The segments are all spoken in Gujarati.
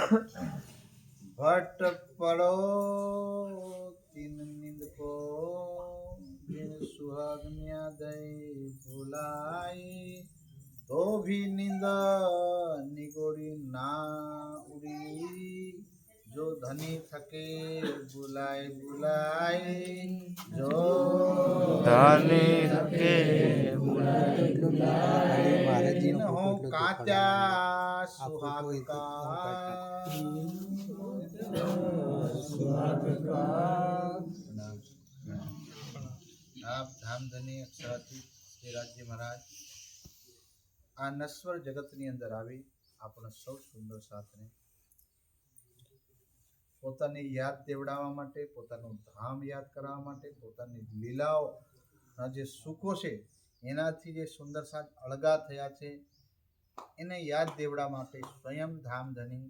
भट्ट पड़ो तीन नींद को दिन सुहागनिया दई भुलाई तो भी नींद निगोड़ी ना उड़ी जो धनी थके बुलाए बुलाए जो धनी थके दिन हो कात्या सुहाग का आप धामधनी अक्षराથી શ્રી રાજ્ય મહારાજ આ નશ્વર જગતની અંદર આવી આપણા સૌ સુંદર સાથને પોતાની યાદ દેવડાવવા માટે, પોતાનું ધામ યાદ કરાવવા માટે, પોતાની લીલાઓના જે સુખો છે એનાથી જે સુંદર સાથ અળગા થયા છે એને યાદ દેવડાવવા માટે સ્વયં ધામધની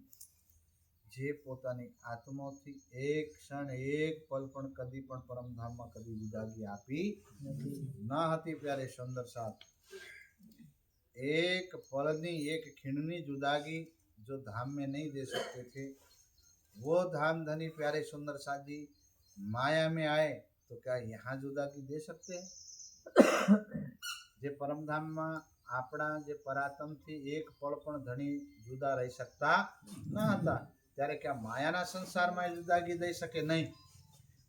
જે પોતાની આત્માથી એક ક્ષણ એક પલ પણ કદી પણ પરમધામમાં કદી વિદાગી આપી ન હતી ત્યારે સુંદર સાથ एक पलनी एक खिणनी जुदागी जो धाम में नहीं दे सकते थे वो धाम धनी प्यारे सुंदर साथ जी माया में आए तो क्या यहाँ जुदागी दे सकते हैं? जे परम धाम में આપણા જે પરાતમ થી એક પળ પણ ધણી જુદા રહી શકતા ન હતા ત્યારે क्या માયાના સંસારમાં જુદાગી દઈ શકે નહીં.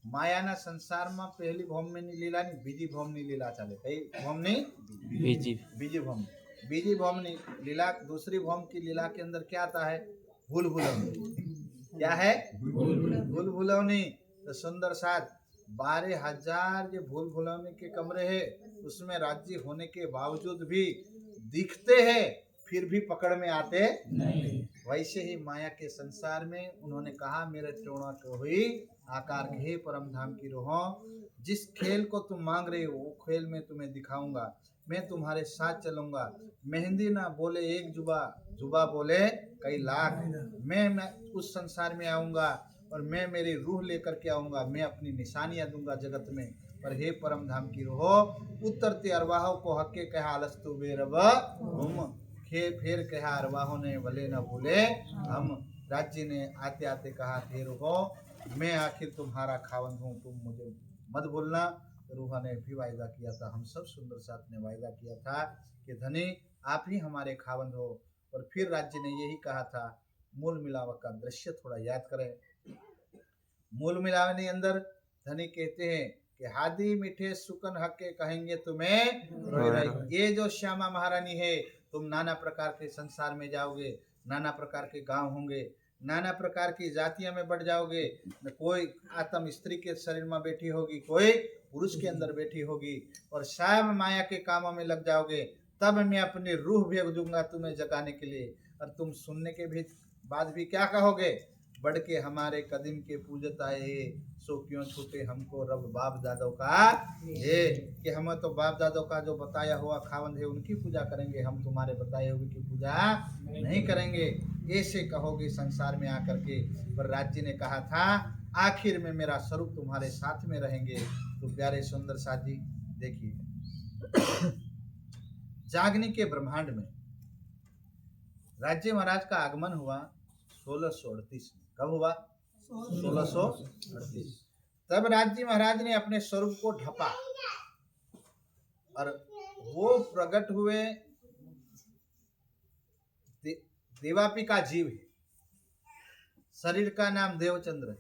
માયાના સંસારમાં પહેલી ભૌમની લીલાની બીજી ભૌમની લીલા ચાલે. કઈ ભૌમની? बीजी भौम. बीजी भौमनी लीला दूसरी भौम की लीला के अंदर क्या आता है? भूल भुलौनी. क्या है? भूल भुलौनी. तो सुंदर साथ 12,000 जो भूल भुलौनी के कमरे हैं उसमें राज्य होने के बावजूद भी दिखते हैं फिर भी पकड़ में आते नहीं. वैसे ही माया के संसार में उन्होंने कहा मेरे टोणा को हुई आकार के परम धाम की रोहो जिस खेल को तुम मांग रहे हो वो खेल में तुम्हें दिखाऊंगा. मैं तुम्हारे साथ चलूंगा. मेहंदी ना बोले एक जुबा, जुबा बोले कई लाख. मैं उस संसार में आऊंगा और मैं मेरी रूह लेकर के आऊंगा. मैं अपनी निशानियां दूंगा जगत में. पर हे परम धाम की रोहो उतरते अरवाहों को हक्के कहा अलस्तु बेरब हम खे फिर कहा अरवाहों ने भले न भूले हम. राज्य ने आते आते कहा हे रोहो मैं आखिर तुम्हारा खावंद हूँ तुम मुझे मत भूलना. रूहा ने भी वायदा किया था. हम सब सुंदर साथ ने वायदा किया था कि धनी आप ही हमारे खावंद हो. और फिर राज्य ने यही कहा था. मूल मिलावट का दृश्य थोड़ा याद करें. मूल मिलावट के अंदर धनी कहते हैं कि हादी मीठे सुकन हक्के कहेंगे तुम्हें. ये जो श्यामा महारानी है तुम नाना प्रकार के संसार में जाओगे, नाना प्रकार के गांव होंगे, नाना प्रकार की जातियों में बढ़ जाओगे. कोई आत्म स्त्री के शरीर में बैठी होगी, कोई पुरुष के अंदर बैठी होगी और शायद माया के कामों में लग जाओगे. तब मैं अपनी रूह भेज दूंगा तुम्हें जगाने के लिए. और तुम सुनने के भी बाद भी क्या कहोगे? बढ़ के हमारे कदम के पूजत आए सो क्यों छूटे हमको रब बाप दादों का है. कि हम तो बाप दादों का जो बताया हुआ खावंद है उनकी पूजा करेंगे, हम तुम्हारे बताए हुए की पूजा नहीं करेंगे. ऐसे कहोगे संसार में आकर के. पर राज्य ने कहा था आखिर में मेरा स्वरूप तुम्हारे साथ में रहेंगे. तो प्यारे सुंदर साथ जी देखिए जागनी के ब्रह्मांड में राज्य महाराज का आगमन हुआ 1638 में. कब हुआ? 1638. तब राज्य महाराज ने अपने स्वरूप को ढपा और वो प्रकट हुए देवापी का जीव है. शरीर का नाम देवचंद्र है.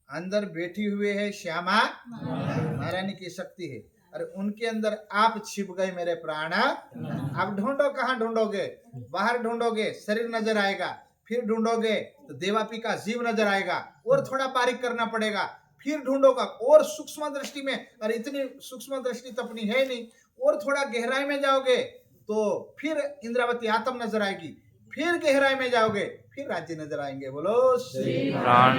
अंदर बैठी हुए है श्यामा महारानी की शक्ति है. और उनके अंदर आप छिप गए मेरे प्राण. आप ढूंढो कहाँ ढूंढोगे? बाहर ढूंढोगे शरीर नजर आएगा, फिर ढूंढोगे तो देवापी का जीव नजर आएगा और थोड़ा बारीक करना पड़ेगा, फिर ढूंढोगा और सूक्ष्म दृष्टि में. और इतनी सूक्ष्म दृष्टि तो अपनी है नहीं. और थोड़ा गहराई में जाओगे तो फिर इंद्रावती आत्म नजर आएगी, फिर गहराई में जाओगे फिर राज्य नजर आएंगे. बोलो श्री राम.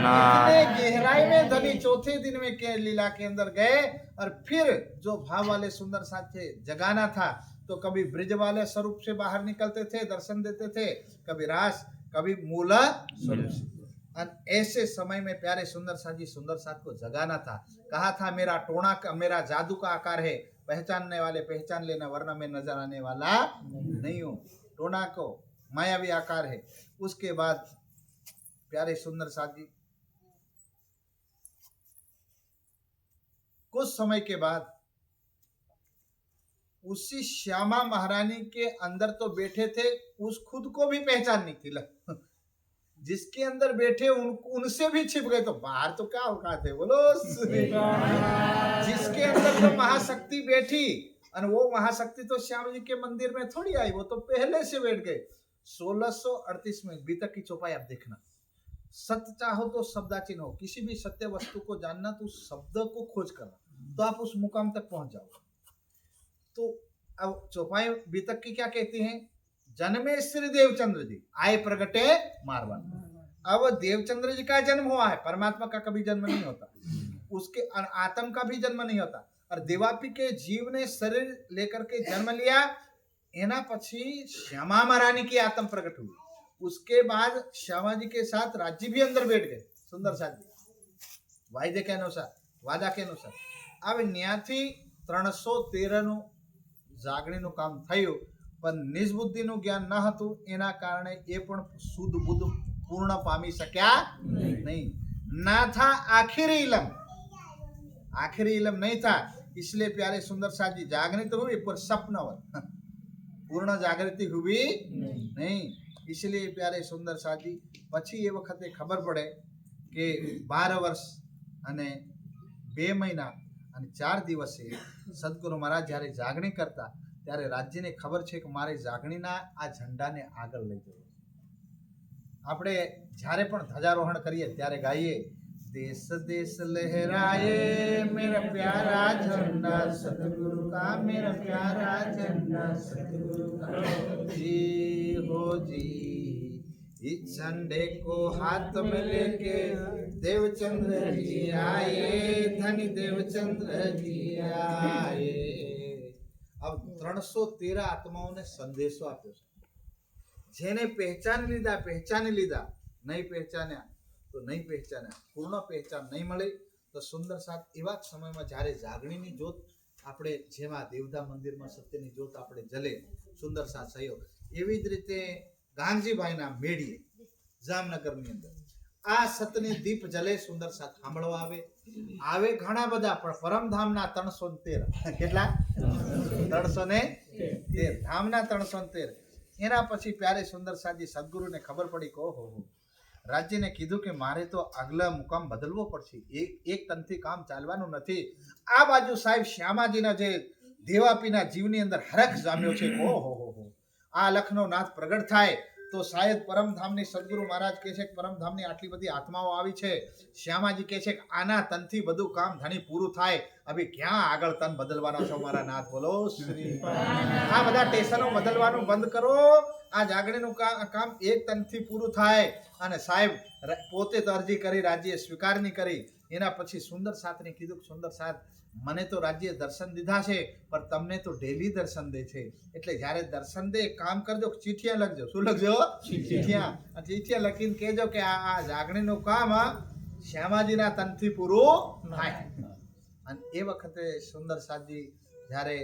गहराई में धनी चौथे दिन में के लीला के अंदर गए और फिर जो भाव वाले सुंदर साथ थे जगाना था तो कभी ब्रिज वाले स्वरूप से बाहर निकलते थे, दर्शन देते थे, कभी रास, कभी मूल स्वरूप से. ऐसे समय में प्यारे सुंदर साथ जी सुंदर साथ को जगाना था. कहा था मेरा टोना का मेरा जादू का आकार है, पहचानने वाले पहचान लेना वरना मैं नजर आने वाला नहीं हूँ. टोना को मायावी आकार है. उसके बाद प्यारे सुंदर साथ जी कुछ समय के बाद उसी श्यामा महारानी के अंदर तो बैठे थे, उस खुद को भी पहचान नहीं थी। जिसके अंदर बैठे उनसे भी छिप गए, तो बाहर तो क्या औकात है, बोलो। जिसके अंदर जो महाशक्ति बैठी, और वो महाशक्ति तो श्याम जी के मंदिर में थोड़ी आई, वो तो पहले से बैठ गए। 1638 में बीतक की चौपाई आप देखना। सत्य चाहो तो शब्दाचीन हो, किसी भी सत्य वस्तु को जानना तो उस शब्द को खोज करना, तो आप उस मुकाम तक पहुंच जाओगे। तो अब चौपाई बीतक की क्या कहती हैं, जन्मे श्री देवचंद्र जी आए प्रगटे मारवान। अब देवचंद्र जी का जन्म हुआ है, परमात्मा का कभी जन्म नहीं होता, उसके आत्म का भी जन्म नहीं होता। और देवापी के जीव ने शरीर लेकर के जन्म लिया, एना पछी श्यामा महारानी की आत्म प्रकट हुई। उसके बाद श्यामा जी के साथ राज्य भी अंदर बैठ गए, सुंदर साथ जी वायदे के अनुसार, वादा के अनुसार। अब न्याथी 313 નું જાગણીનું કામ થયું, પણ નિજ બુદ્ધિનું જ્ઞાન ન હતું, એના કારણે એ પણ શુદ્ધ બુદ્ધ પૂર્ણ પામી શક્યા नहीं। ना था आखिरी इलम नहीं था, इसलिए प्यारे सुंदर साथ जी जागृति तो हुई पर सपनावत, पूर्ण जागृति हुई नहीं। इसलिए प्यारे सुंदर साथ जी पछी ए वखते खबर पड़े कि 12 वर्ष અને 2 મહિના અને 4 દિવસે સદગુરુ મહારાજ જ્યારે જાગણી કરતા, ત્યારે રાજ્યને ખબર છે કે મારે જાગણીના આ ઝંડાને આગળ લઈ જવો। આપણે જ્યારે પણ ધ્વજારોહણ કરીએ ત્યારે ગાઈએ, देश देश लहराए मेरा प्यारा झंडा सतगुरु का, मेरा प्यारा झंडा सतगुरु का, जी हो जी। इस झंडे को हाथ में लेके देवचंद्र जी आए, धनी देवचंद्र जी आए। अब 313 आत्माओने संदेशो आप्यो छे। जेने पहचानी लीधा, नहीं पहचान्या तो नहीं पहचान्या, पूर्ण पहचान नहीं मळे तो सुंदर साथ एवा समय में जारे जागणीनी जोत આપણે જેવા દેવતા મંદિરમાં સત્યની જોત આપણે જલે, સુંદર સાથ સહયોગ, એવી જ રીતે ગાંધીભાઈના મેડીએ જામનગરની અંદર આ સતની દીપ જલે, સુંદર સાથ સાંભળવા આવે ઘણા બધા, પણ પરમધામના 313 કેટલા 313 ધામના 313। એના પછી પ્યારે સુંદર સાથજી સદગુરુને ખબર પડી કે ઓહો રાજ્યને કીધું કે મારે તો આગલા મુકામ બદલવો પડશે, એક તનથી કામ ચાલવાનું નથી। આ બાજુ સાહેબ શ્યામાજીના જે દેવાપીના જીવની અંદર હરખ જામ્યો છે, ઓહો આ લખનો નાથ પ્રગટ થાય તો શાયદ પરમધામની સદગુરુ મહારાજ કહે છે કે પરમધામની આટલી બધી આત્માઓ આવી છે, શ્યામાજી કહે છે કે આના તનથી બધું કામ ધણી પૂરું થાય, હવે ક્યાં આગળ તન બદલવાના છો મારા નાથ, બોલો શ્રી। આ બધા ટેશનો બદલવાનું બંધ કરો, આ જાગણીનું કામ એક તનથી પૂરું થાય। અને સાહેબ પોતે તો અરજી કરી, રાજ્ય સ્વીકાર નહીં કરી। એના પછી સુંદર સાથને કીધું કે સુંદર સાથ મને તો રાજ્ય દર્શન દીધા છે, પણ તમને તો ડેલી દર્શન દે છે, એટલે જ્યારે દર્શન દે કામ કરજો, ચીઠિયા લખજો। શું લખજો? ચીઠિયા લખીને કહેજો કે આ જાગણીનું કામ શ્યામાજીના તનથી પૂરું થાય। અને એ વખતે સુંદર સાથજી જ્યારે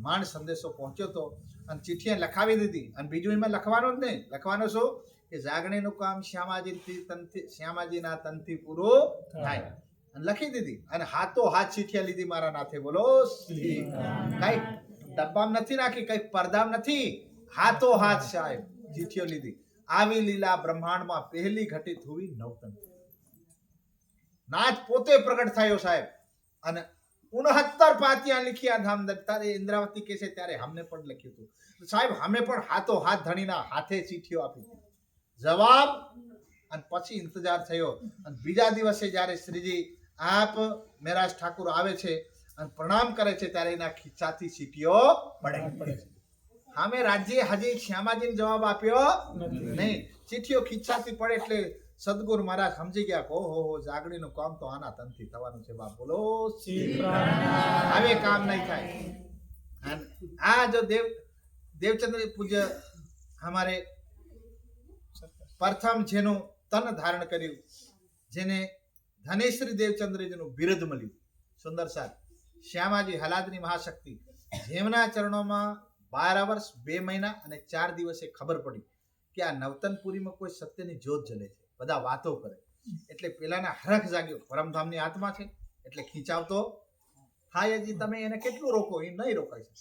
માંડ સંદેશો પહોંચ્યો તો અને ચીઠિયા લખાવી દીધી, અને બીજું એમાં લખવાનું જ નહીં, લખવાનું શું કે જાગણીનું કામ શ્યામાજીના તનથી પૂરું થાય, અને લખી દીધી। અને હાથો હાથ ચીઠિયા લીધી મારા નાથે, બોલો શ્રી। કઈ ડબ્બામાં નથી નાખી, કઈ પડદામાં નથી, હાથો હાથ સાહેબ ચીઠિયો લીધી। આવી લીલા બ્રહ્માંડમાં પહેલી ઘટિત हुई નવતન, નાથ પોતે પ્રગટ થયો સાહેબ। અને 69 પાતિયા लिखिया धाम दत्तारे इंद्रावती के से त्यारे हमने पण लख्યું હતું સાહેબ, અમે પણ હાથો હાથ ધણીના હાથે ચીઠિયો આપી હતી, જવાબ અને પછી ઇંતજાર થયો। અને બીજા દિવસે જ્યારે શ્રીજી આપ મેરાજ ઠાકુર આવે છે અને પ્રણામ કરે છે, ત્યારે એના ખીચાથી ચીઠિયો પડે। અમે રાજ્ય હજી શ્યામાજીને જવાબ આપ્યો નહીં, ચીઠિયો ખીચાથી પડે એટલે સદગુરુ મહારાજ સમજી ગયા કે ઓહો જાગણીનું કામ તો આના તનથી થવાનું છે, બાપ બોલો શ્રી। હવે કામ નહીં થાય। આ જો દેવચંદ્ર પૂજ્ય हमारे प्रथम જેનું તન ધારણ કર્યું, જેને ધનેશ્રી દેવચંદ્રજીનું બિરુદ મળ્યું, સુંદર સાથ શ્યામાજી હલાદની મહાશક્તિ, જેમના ચરણોમાં 12 વર્ષ 2 મહિના અને 4 દિવસે ખબર પડી કે આ નવતનપુરીમાં કોઈ સત્યની જ્યોત જલે છે, બધા વાતો કરે. એટલે પેલાના હરખ જાગ્યો, પરમધામની આત્મા છે એટલે ખીચાવ તો થાય જ. તમે એને કેટલું રોકો, એ નહીં રોકાય છે.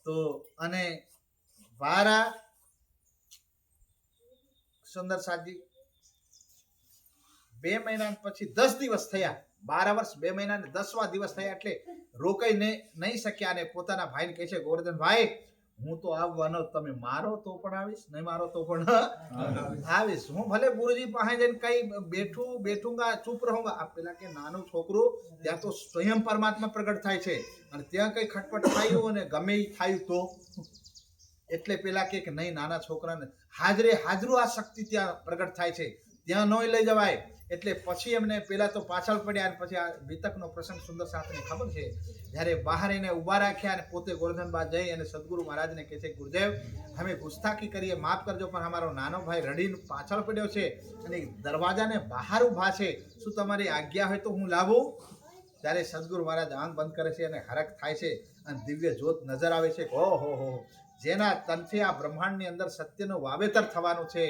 તો અને વારા સુંદર સાજી 2 મહિના પછી 10 દિવસ થયા, 12 વર્ષ 2 મહિના ને 10વા દિવસ થયા એટલે રોકાઈ નહીં શક્યા અને પોતાના ભાઈને કહે છે, ગોવર્ધન ભાઈ હું તો આવવાનો, તમે મારો તો પણ આવીશ, નહીં મારો તો પણ આવીશ. હું ભલે ગુરુજી પાસે જઈને કઈ બેઠુંગા ચૂપ રહુંગા. આ પેલા કે નાનું છોકરું ત્યાં તો સ્વયં પરમાત્મા પ્રગટ થાય છે અને ત્યાં કઈ ખટપટ થયું અને ગમે ઈ થયું તો એટલે પેલા કે નહીં, નાના છોકરાને હાજરું આ શક્તિ ત્યાં પ્રગટ થાય છે, ત્યાં ન લઈ જવાય. એટલે પછી એમને પેલા તો પાછળ પડ્યા અને પછી આ વિતકનો પ્રસંગ સુંદર સાથને ખબર છે. જ્યારે બહાર એને ઊભા રાખ્યા અને પોતે ગોવર્ધનબા જઈ અને સદગુરુ મહારાજને કહે છે, ગુરુદેવ અમે ગુસ્તાખી કરીએ, માફ કરજો, પણ અમારો નાનો ભાઈ રડીને પાછળ પડ્યો છે અને દરવાજાને બહાર ઊભા છે, શું તમારી આજ્ઞા હોય તો હું લાવું? ત્યારે સદગુરુ મહારાજ આંખ બંધ કરે છે અને હરખ થાય છે અને દિવ્ય જ્યોત નજર આવે છે. ઓહો, જેના તનથી આ બ્રહ્માંડની અંદર સત્યનું વાવેતર થવાનું છે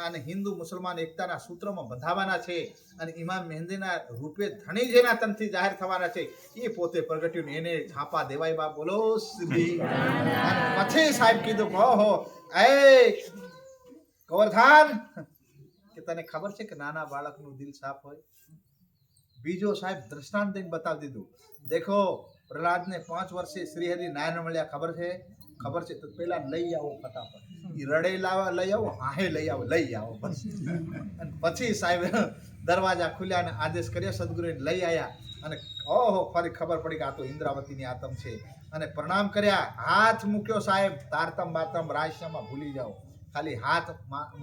અને હિન્દુ મુસલમાન એકતાના સૂત્રમાં બંધાવાના છે અને ઇમામ મહેંદીના રૂપે ધણી જેના તનથી જાહેર થવાના છે એ પોતે પ્રગટ્યું, એને છાપા દેવાય. બા બોલો શ્રી. પછી સાહેબ કીધું, ઓહો એ ગોવર્ધન, કે તને ખબર છે કે નાના બાળકનું દિલ સાફ હોય? બીજો સાહેબ દ્રષ્ટાંત દઈને બતાવી દીધું. દેખો પ્રહલાદને 5 વર્ષે શ્રીહરિ નારાયણ મળ્યા, ખબર છે? તો પેલા લઈ આવો ફટાફટ, રડે લાવા લઈ આવો, હાહે લઈ આવો બસ. અને પછી સાહેબ દરવાજા ખુલ્યા અને આદેશ કર્યો, સદગુરુને લઈ આવ્યા અને ઓહો ફરી ખબર પડી કે આ તો ઇન્દ્રાવતીની આતમ છે અને પ્રણામ કર્યા. હાથ મૂક્યો સાહેબ, તારતમ બાતમ રાશ્યામાં ભૂલી જાઓ, ખાલી હાથ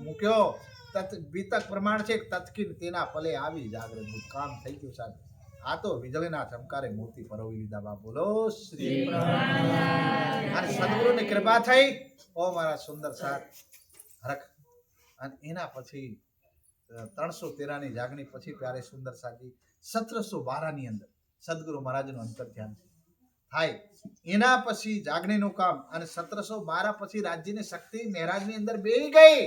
મૂક્યો. બીતક પ્રમાણ છે, તત્કીન તેના પલે આવી જાગૃત, કામ થઈ ગયું સાહેબ. આ તો વીજળીના ચમકારે મોતી પરોવી લીધા. બા બોલો શ્રી. અને સદગુરુની કૃપા થઈ. ઓ મારા સુંદર સાથ હરખ. અને એના પછી 313ની જાગણી પછી પ્યારે સુંદર સાજી 1712 ની અંદર સદગુરુ મહારાજનું અંતર ધ્યાન થાય. એના પછી જાગણીનું કામ અને 1712 પછી રાજ્યની શક્તિ મહારાજની અંદર બેહી ગઈ,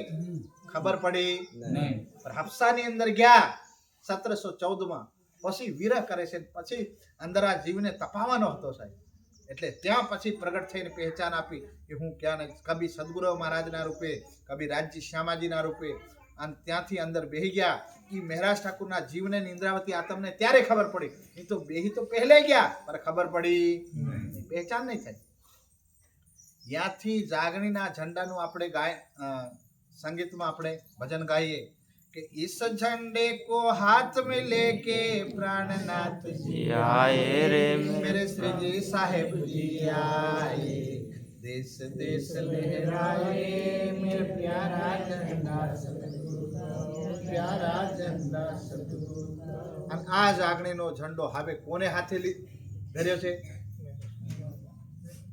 ખબર પડી નહીં. પણ હફસાની અંદર ગયા 1714માં. પછી વિરહ કરે છે, પછી અંદર આ જીવને તપાવવાનો હતો સાહેબ. એટલે ત્યાં પછી પ્રગટ થઈને પહેચાન આપી કે હું ક્યાં નહીં, કભી સદગુરુ મહારાજના રૂપે, કભી રાજજી શ્યામાજીના રૂપે. અને ત્યાંથી અંદર બેહી ગયા. એ મહારાજ ઠાકુરના જીવને ઇન્દ્રાવતી આતમને ત્યારે ખબર પડી. એ તો બેહી તો પહેલે ગયા પણ ખબર પડી પહેચાન નહીં થઈ. ત્યાંથી જાગણીના ઝંડાનું આપણે સંગીતમાં આપણે ભજન ગાઈએ कि इस झंडे को हाथ में लेके प्राणनाथ जी आए रे मेरे श्री जी साहेब जी आए, देश देश लहराए मेरे प्यारा झंडा सतगुरु, प्यारा झंडा सतगुरु. અને આ જાગણીનો ઝંડો હવે કોને હાથે ધર્યો છે?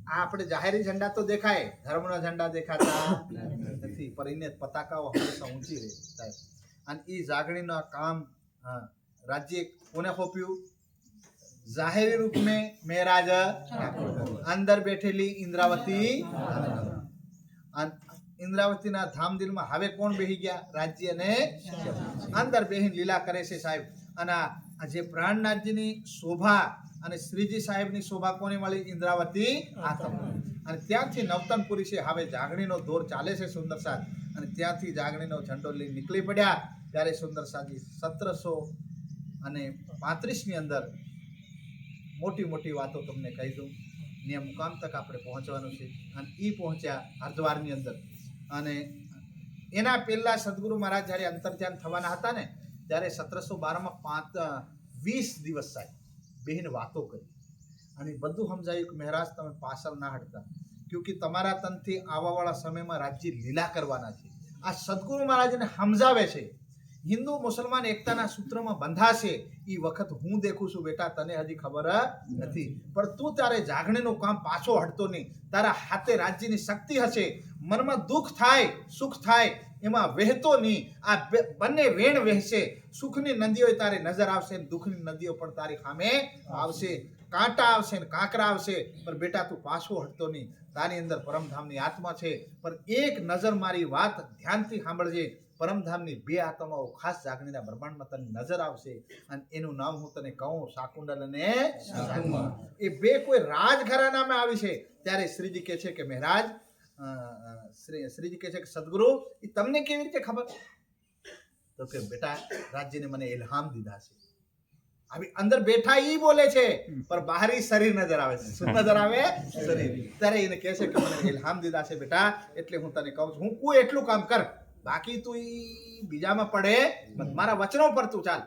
આ આપણે જાહેરી ઝંડા તો દેખાય, ધર્મના ઝંડા દેખાતા નથી, પણ એને પતાકાઓ હંમેશા ઊંચી રહે સાહેબ. અને એ જાગણીના કામ રાજ્ય કોને સોંપ્યું? જાહેરી રૂપ में મહારાજ અંદર બેઠેલી ઇન્દ્રાવતી. ઇન્દ્રાવતીના ધામદિલમાં હવે કોણ બેહી ગયા? રાજ્ય ને અંદર બેહીને લીલા કરે છે સાહેબ. અને આ જે પ્રાણનાથજીની શોભા અને શ્રીજી સાહેબની શોભા કોને મળી? ઇન્દ્રાવતી આતમ. અને ત્યાંથી નવતનપુરી છે, હવે જાગણીનો દોર ચાલે છે સુંદર સાથ. અને ત્યાંથી જાગણીનો ઝંડો લઈ નીકળી પડ્યા. ત્યારે સુંદર સાજી 1735ની અંદર મોટી મોટી વાતો તમને કહી દઉં. ને મુકામ તક આપણે પહોંચવાનું છે. અને એ પહોંચ્યા હરિદ્વારની અંદર. અને એના પહેલા સદગુરુ મહારાજ જ્યારે અંતર્ધ્યાન થવાના હતા ને, ત્યારે 1712માં 20 દિવસ સાહેબ બેહીને વાતો કરી અને બધું સમજાયું કે મહારાજ તમે પાછળ ના હટતા, ક્યોંકિ તમારા તનથી આવવાવાળા સમયમાં રાજ્ય લીલા કરવાના છે. આ સદગુરુ મહારાજને સમજાવે છે. હિન્દુ મુસલમાન એકતાના સૂત્રમાં બંધાશે એ વખત હું દેખું છું બેટા, તને હજી ખબર નથી, પણ તું તારે જાગણીનું કામ પાછો હટતો નહીં. તારા હાથે રાજ્યની શક્તિ હશે, મનમાં દુઃખ થાય સુખ થાય એમાં વહેતો નહીં. આ બંને વેણ વહેશે. સુખની નદીઓ તારે નજર આવશે, દુઃખની નદીઓ પણ તારી સામે આવશે. કાંટા આવશે ને કાંકરા આવશે, પણ બેટા તું પાછો હટતો નહીં. તારી અંદર પરમધામની આત્મા છે. પણ એક નજર મારી વાત ધ્યાનથી સાંભળજે. પરમધામની બે આત્માઓ ખાસ જાગણીના બ્રહ્માંડમાં તને નજર આવશે અને એનું નામ હું તને કહું, શાકુંડલ અને શાકુંભા. એ બે કોઈ રાજઘરાનામાં આવી છે. ત્યારે શ્રીજી કહે છે કે મહારાજ, શ્રીજી કહે છે કે સદગુરુ, એ તમને કેવી રીતે ખબર? તો કે બેટા, રાજ્યને મને ઇલ્હામ દીધા છે. આવી અંદર બેઠા ઈ બોલે છે, પણ બહારી શરીર નજર આવે છે. શું નજર આવે? શરીર. ત્યારે એને કહે છે કે મને ઇલ્હામ દીધા છે બેટા, એટલે હું તને કહું છું, હું કોઈ એટલું કામ કર, બાકી તું ઈ બીજામાં પડે, મારા વચનો પર તું ચાલ,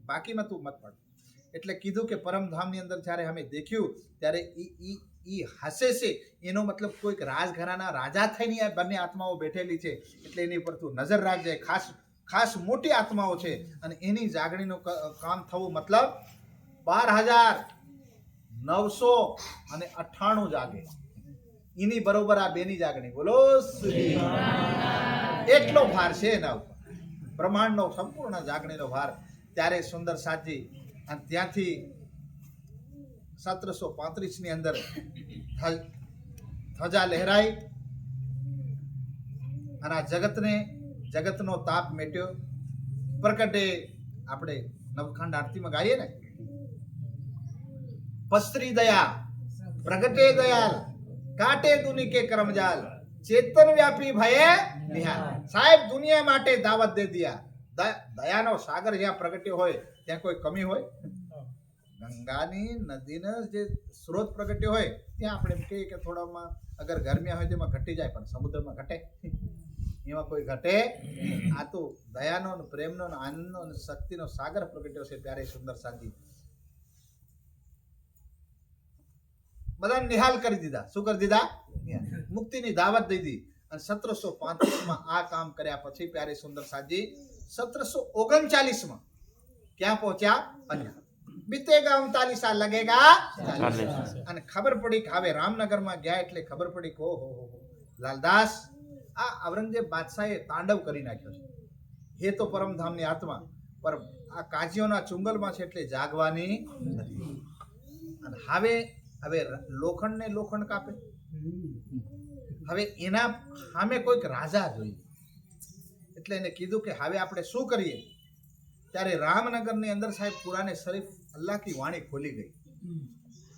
બાકીમાં તું મત પડ. એટલે કીધું કે પરમધામની અંદર જ્યારે અમે દેખ્યું ત્યારે ઈ હસે છે. એનો મતલબ કોઈક રાજઘરાના રાજા થઈને આ બંને આત્માઓ બેઠેલી છે. એટલે એની ઉપર તું નજર રાખજે. ખાસ મોટી આત્માઓ છે અને એની જાગણીનું કામ થવું મતલબ 12,998 જાગે. એની બરોબર આ બેની જાગણી. બોલો શ્રી એટલો ભાર છે એના ઉપર, બ્રહ્માંડનો સંપૂર્ણ જાગણીનો ભાર. ત્યારે સુંદર સાજી અને ત્યાંથી 1735 ની અંદર ધજા લહેરાઈ અને આ જગતનો તાપ મેટ્યો. પ્રગટે આપણે નવખંડ આરતીમાં ગાઈએ ને, પસરી દયા પ્રગટે દયાલ, કાટે દુની કે કરમજાલ, ચેતન વ્યાપી ભયે નિહાલ. સાહેબ દુનિયા માટે દાવત દે દિયા. દયાનો સાગર જ્યાં પ્રગટ્યો હોય ત્યાં કોઈ કમી હોય? ગંગાની નદીનો જે સ્ત્રોત પ્રગટ્યો હોય ત્યાં આપણે એમ કહીએ કે થોડામાં અગર ગરમિયા હોય તેમાં ઘટી જાય, પણ સમુદ્રમાં ઘટે? એમાં કોઈ ઘટે? આ તો દયાનો, પ્રેમનો, આનંદનો અને શક્તિનો સાગર પ્રગટ્યો છે. ત્યારે સુંદર સાજી બધાને નિહાલ કરી દીધા. શું કરી દીધા? મુક્તિની દાવત દઈ દીધી. અને 1735 આ કામ કર્યા પછી પ્યારે સુંદર સાજી 1739 ક્યાં પહોંચ્યા? અહીંયા. બીતેગા 39 સાલ લગેગા 40. અને ખબર પડી કે હવે રામનગરમાં ગયા એટલે ખબર પડી કે ઓહો લાલદાસ, આ ઔરંગઝેબ બાદશાહે તાંડવ કરી નાખ્યો છે. હે તો પરમધામની આત્મા, પર આ કાજીઓના ચુંગલમાં છે એટલે જાગવાની નથી. અને હવે લોખંડ કાપે. હવે એના સામે કોઈક રાજા જોઈએ. એટલે એને કીધું કે હવે આપણે શું કરીએ? ત્યારે રામનગરની અંદર સાહેબ કુરાને શરીફ અલ્લાહ કી વાણી ખોલી ગઈ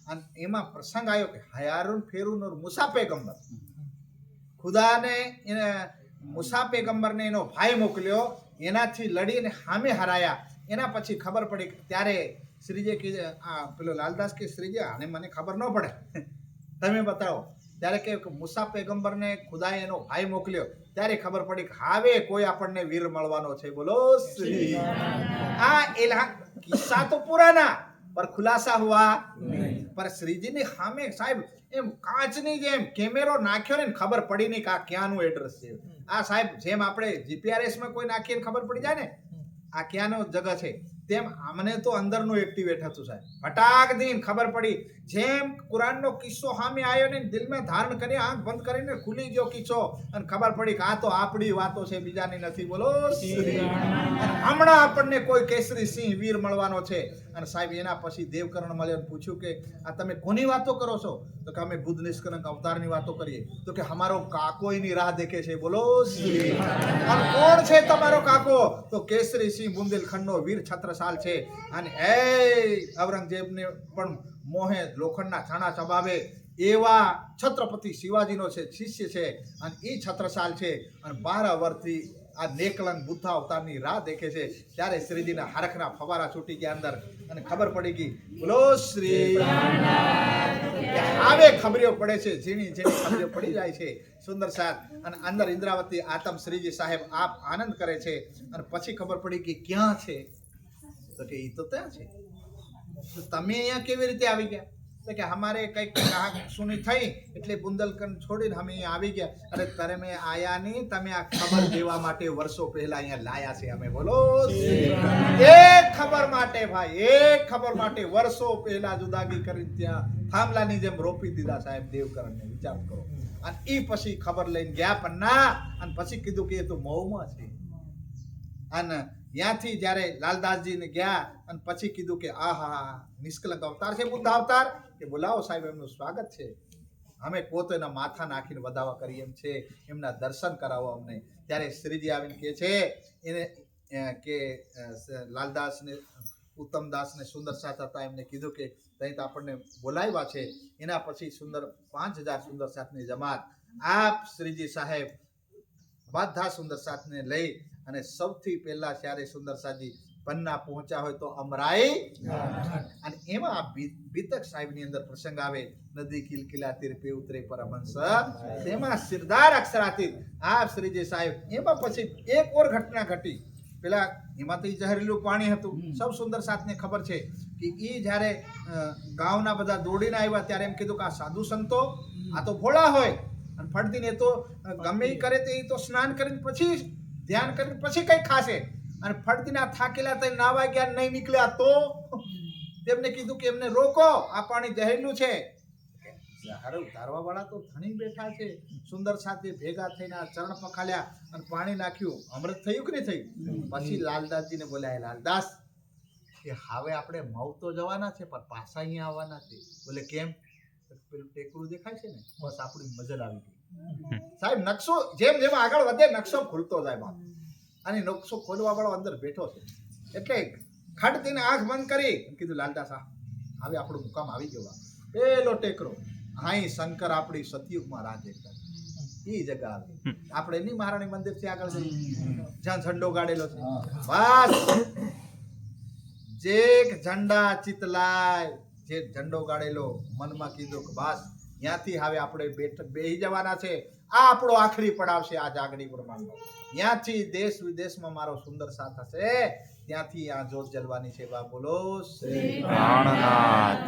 અને એમાં પ્રસંગ આવ્યો કે હયારુન ફેરુન ઓર મુસા પેગંબર, ખુદાને મુસા પેગંબરને એનો ભાઈ મોકલ્યો, એનાથી લડીને સામે હરાયા. એના પછી ખબર પડી. ત્યારે શ્રીજી કીધે પેલો લાલદાસ કે શ્રીજી આને મને ખબર ન પડે, તમે બતાવો. ત્યારે કે મુસા પેગંબરને ખુદાએ એનો ભાઈ મોકલ્યો. ત્યારે ખબર પડી કે હવે કોઈ આપણને વીર મળવાનો છે. બોલો શ્રી. આ એલા કિસ્સા તો પુરાના પર ખુલાસા હુઆ પર શ્રીજીની સામે સાહેબ એમ કાચની જેમ કેમેરો નાખ્યો ને ખબર પડી નહીં કે આ ક્યાંનું એડ્રેસ છે. આ સાહેબ જેમ આપણે જીપીઆરએસ માં કોઈ નાખીને ખબર પડી જાય ને આ ક્યાંનો જગહ છે, તેમ અમને તો અંદરનું એક્ટિવેટ હતું સાહેબ. ફટાક દઈને ખબર પડી. જેમ કુરાનનો કિસ્સો સામે આવ્યો ને દિલમાં ધારણ કરી આંખ બંધ કરીને ખુલી ગયો કિસ્સો અને ખબર પડી કે આ તો આપણી વાતો છે, બીજાની નથી. બોલો હમણાં આપણને કોઈ કેસરી સિંહ વીર મળવાનો છે. અને સાહેબ એના પછી દેવકર્ણ મળ્યો અને પૂછ્યું કે આ તમે કોની વાતો કરો છો? તો કે અમે બુદ્ધ નિષ્કલંક અવતારની વાતો કરીએ. તો કે અમારો કાકો એની રાહ દેખે છે. બોલો અને કોણ છે તમારો કાકો? તો કેસરી સિંહ બુંદેલખંડનો વીર છત્રસાલ છે. અને એ ઔરંગઝેબને પણ મોહે લોખંડના છાણા ચબાવે એવા છત્રપતિ શિવાજીનો છે શિષ્ય છે અને એ છત્રસાલ છે. અને 12 વર્ષથી આ નેકલંગ બુદ્ધ અવતારની રાહ દેખે છે. ત્યારે શ્રીજીના હરખના ફવારા છૂટી ગયા અંદર અને ખબર પડી ગઈ. બોલો શ્રી. આવે ખબરીઓ પડે છે, ઝીણી ખબરીઓ પડી જાય છે. સુંદર સાથ અને અંદર ઇન્દ્રાવતી આતમ શ્રીજી સાહેબ આપ આનંદ કરે છે. અને પછી ખબર પડી કે ક્યાં છે? તો કે એ તો ત્યાં છે. તો તમે અહીંયા કેવી રીતે આવી ગયા? તો કે અમારે કંઈક સુની થઈ એટલે બુંદેલખંડ છોડીને અમે અહીંયા આવી ગયા. અરે તમે આયા નહીં, તમે આ ખબર દેવા માટે વર્ષો પહેલા અહીંયા લાયા છે અમે. બોલો એક ખબર માટે ભાઈ, એક ખબર માટે વર્ષો પહેલા જુદાગી કરી ત્યાં થાંભલાની જેમ રોપી દીધા સાહેબ દેવકરણને. વિચાર કરો. અને એ પછી ખબર લઈને ગયા પણ ના. અને પછી કીધું કે એ તો મોહમાં છે. અને ત્યાંથી જ્યારે લાલદાસજીને ગયા અને પછી કીધું કે આહા નિષ્કલંક અવતાર છે બુદ્ધ અવતાર, કે બોલાવો સાહેબ એમનું સ્વાગત છે. અમે પોતે એના માથા નાખીને વધાવા કરીએ એમ છે, એમના દર્શન કરાવો અમને. ત્યારે શ્રીજી આવીને કહે છે એને કે લાલદાસને ઉત્તમદાસને સુંદર સાથ હતા, એમને કીધું કે ત્યાં તો આપણને બોલાવ્યા છે. એના પછી સુંદર 5000 સુંદર સાથની જમાત આપ શ્રીજી સાહેબ બધા સુંદર સાથને લઈ અને સૌથી પહેલા ત્યારે સુંદર સાજી પન્ના પહોંચ્યા હોય તો અમરાઈ, અને એમાં આ બીતક સાહેબની અંદર પ્રસંગ આવે, નદી કિલકિલા તીર પે ઉતરે પરમહંસ, તેમાં સિરદાર અક્ષરાતીત આપ શ્રીજી સાહેબ. એમાં પછી એક ઓર ઘટના ઘટી. પેલા એમાં તો જહેરીલું પાણી હતું, સૌ સુંદર સાથને ખબર છે કે એ જ્યારે ગામના બધા દોડીને આવ્યા ત્યારે એમ કીધું કે આ સાધુ સંતો આ તો ભોળા હોય અને ફળદીને તો ગમે એ કરે તે તો સ્નાન કરીને પછી ધ્યાન કરીને પછી કઈ ખાશે, અને ફળદીના થાકેલા થઈ નાવા ગયા નહીં નીકળ્યા તો તેમને કીધું કે એમને રોકો, આ પાણી જહેરીલું છે. ધારવા વાળા તો ધણી બેઠા છે. સુંદર સાથે ભેગા થઈને આ ચરણ પખાલ્યા અને પાણી નાખ્યું. અમૃત થયું કે નહીં થયું? પછી લાલદાસજીને બોલાય, લાલદાસ કે હવે આપણે મઉ તો જવાના છે પણ પાછા અહીંયા આવવાના છે. બોલે કેમ? પેલું ટેકરું દેખાય છે ને, બસ આપણી મજલ આવી ગઈ. સાહેબ નકશો જેમ જેમ આગળ વધે નકશો ખુલતો જાય બાપ, અને નકશો ખોલવા વાળો અંદર બેઠો છે. એટલે ખડ તેને આંખ બંધ કરી કીધું, લાલદાસ હવે આપણો મુકામ આવી ગયો. પેલો ટેકરો અહીં શંકર આપણી સતયુગમાં રાજે એ જગા આવી. આપણે નહીં મહારાણી મંદિર થી આગળ જ્યાં ઝંડો ગાડેલો છે, બસ જે ઝંડા ચિતલાય જે ઝંડો ગાડેલો મનમાં કીધું કે બસ ત્યાંથી હવે આપણે બેહી જવાના છે. આ આપણો આખરી પડાવ છે આ જાગણી પ્રમાણનો. ત્યાંથી દેશ વિદેશમાં મારો સુંદર સાથ હશે, ત્યાંથી આ જોત જલવાની છે. બા બોલો શ્રી પ્રાણનાથ.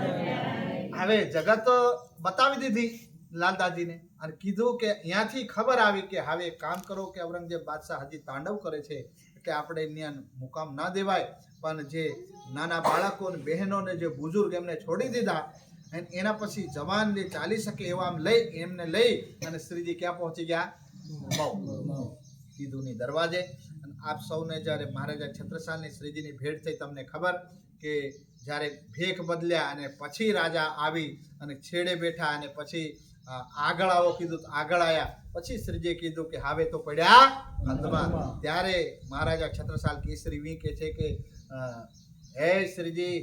હવે જગત બતાવી દીધી લાલદાસજીને અને કીધું કે અહીંયાથી ખબર આવી કે હવે કામ કરો કે ઔરંગઝેબ બાદશાહ હજી તાંડવ કરે છે એટલે આપણે ત્યાં મુકામ ના દેવાય, પણ જે નાના બાળકો અને બહેનોને જે બુઝુર્ગ એમને છોડી દીધા અને એના પછી જવાન જે ચાલી શકે એવા એમને લઈ અને શ્રીજી ક્યાં પહોંચી ગયા? મઉ કીધુંની દરવાજે. અને આપ સૌને જ્યારે મહારાજા છત્રસાલની શ્રીજીની ભેટ થઈ તમને ખબર કે જ્યારે ભેખ બદલ્યા અને પછી રાજા આવી અને છેડે બેઠા અને પછી આગળ આવો કીધું તો આગળ આવ્યા. પછી શ્રીજીએ કીધું કે હવે તો પડ્યા અંધમાં. ત્યારે મહારાજા છત્રસાલ કેસરી વી કે છે કે હે શ્રીજી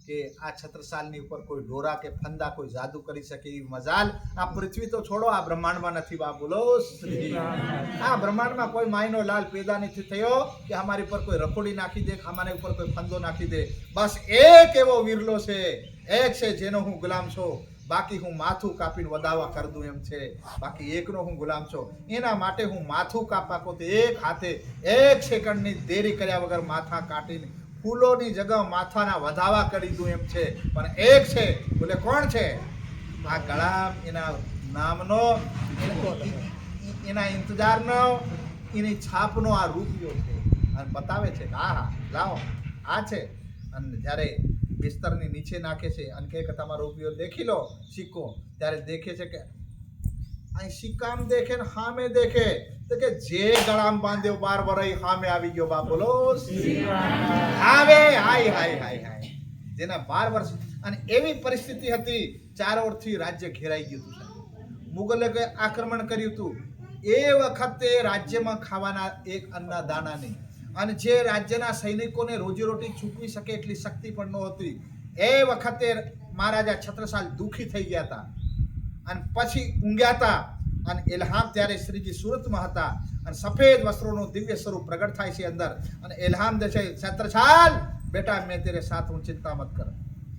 કે આ છત્રસાલની ઉપર કોઈ ડોરા કે ફંદા કોઈ જાદુ કરી શકે એવી મજાલ આ પૃથ્વી તો છોડો, આ બ્રહ્માંડમાં નથી. બા બોલો શ્રી. આ બ્રહ્માંડમાં કોઈ માયનો લાલ પેદા નથી થયો કે અમારી ઉપર કોઈ રખોડી નાખી દે, અમારી ઉપર કોઈ ફંદો નાખી દે. બસ એક એવો વિરલો છે, એક છે જેનો હું ગુલામ છું, બાકી હું માથું કાપીને વધાવા કરી દઉં એમ છે. બાકી એકનો હું ગુલામ છું, એના માટે હું માથું કાપવા પોતે એક હાથે 1 સેકન્ડની દેરી કર્યા વગર માથા કાઢીને ફૂલોની જગા માથાના વધાવા કરી દઉં એમ છે. પણ એક છે. બોલે કોણ છે? આ ગળા એના નામનો, એના ઇંતજારનો, એની છાપનો આ રૂપિયો છે. અને બતાવે છે કે હા લાવો આ છે. અને જ્યારે બિસ્તરની નીચે નાખે છે અને કહે કે તમારો રૂપિયો દેખી લો સિક્કો, ત્યારે દેખે છે કે અહીં સિક્કામ દેખે ને હામે દેખે તો કે જે ગળામ બાંધ્યો 12 વર્ષ હામે આવી ગયો. બા બોલો આવે હાય હાય હાય હાય જેના 12 વર્ષ. અને એવી પરિસ્થિતિ હતી, ચારોળથી રાજ્ય ઘેરાઈ ગયું હતું. મુગલે કોઈ આક્રમણ કર્યું હતું. એ વખતે રાજ્યમાં ખાવાના એક અન્ના દાણા નહીં, અને જે રાજ્યના સૈનિકોને રોજીરોટી ચૂકવી શકે એટલી શક્તિ પણ નહોતી. એ વખતે મહારાજા છત્રસાલ દુઃખી થઈ ગયા હતા અને પછી ઊંઘ્યા હતા. અને એલ્હામ ત્યારે શ્રીજી સુરતમાં હતા અને સફેદ વસ્ત્રોનું દિવ્ય સ્વરૂપ પ્રગટ થાય છે અંદર. અને એલ્હામ દે છે, છત્રસાલ બેટા મેં તેરે સાથ હું, ચિંતા મત કર,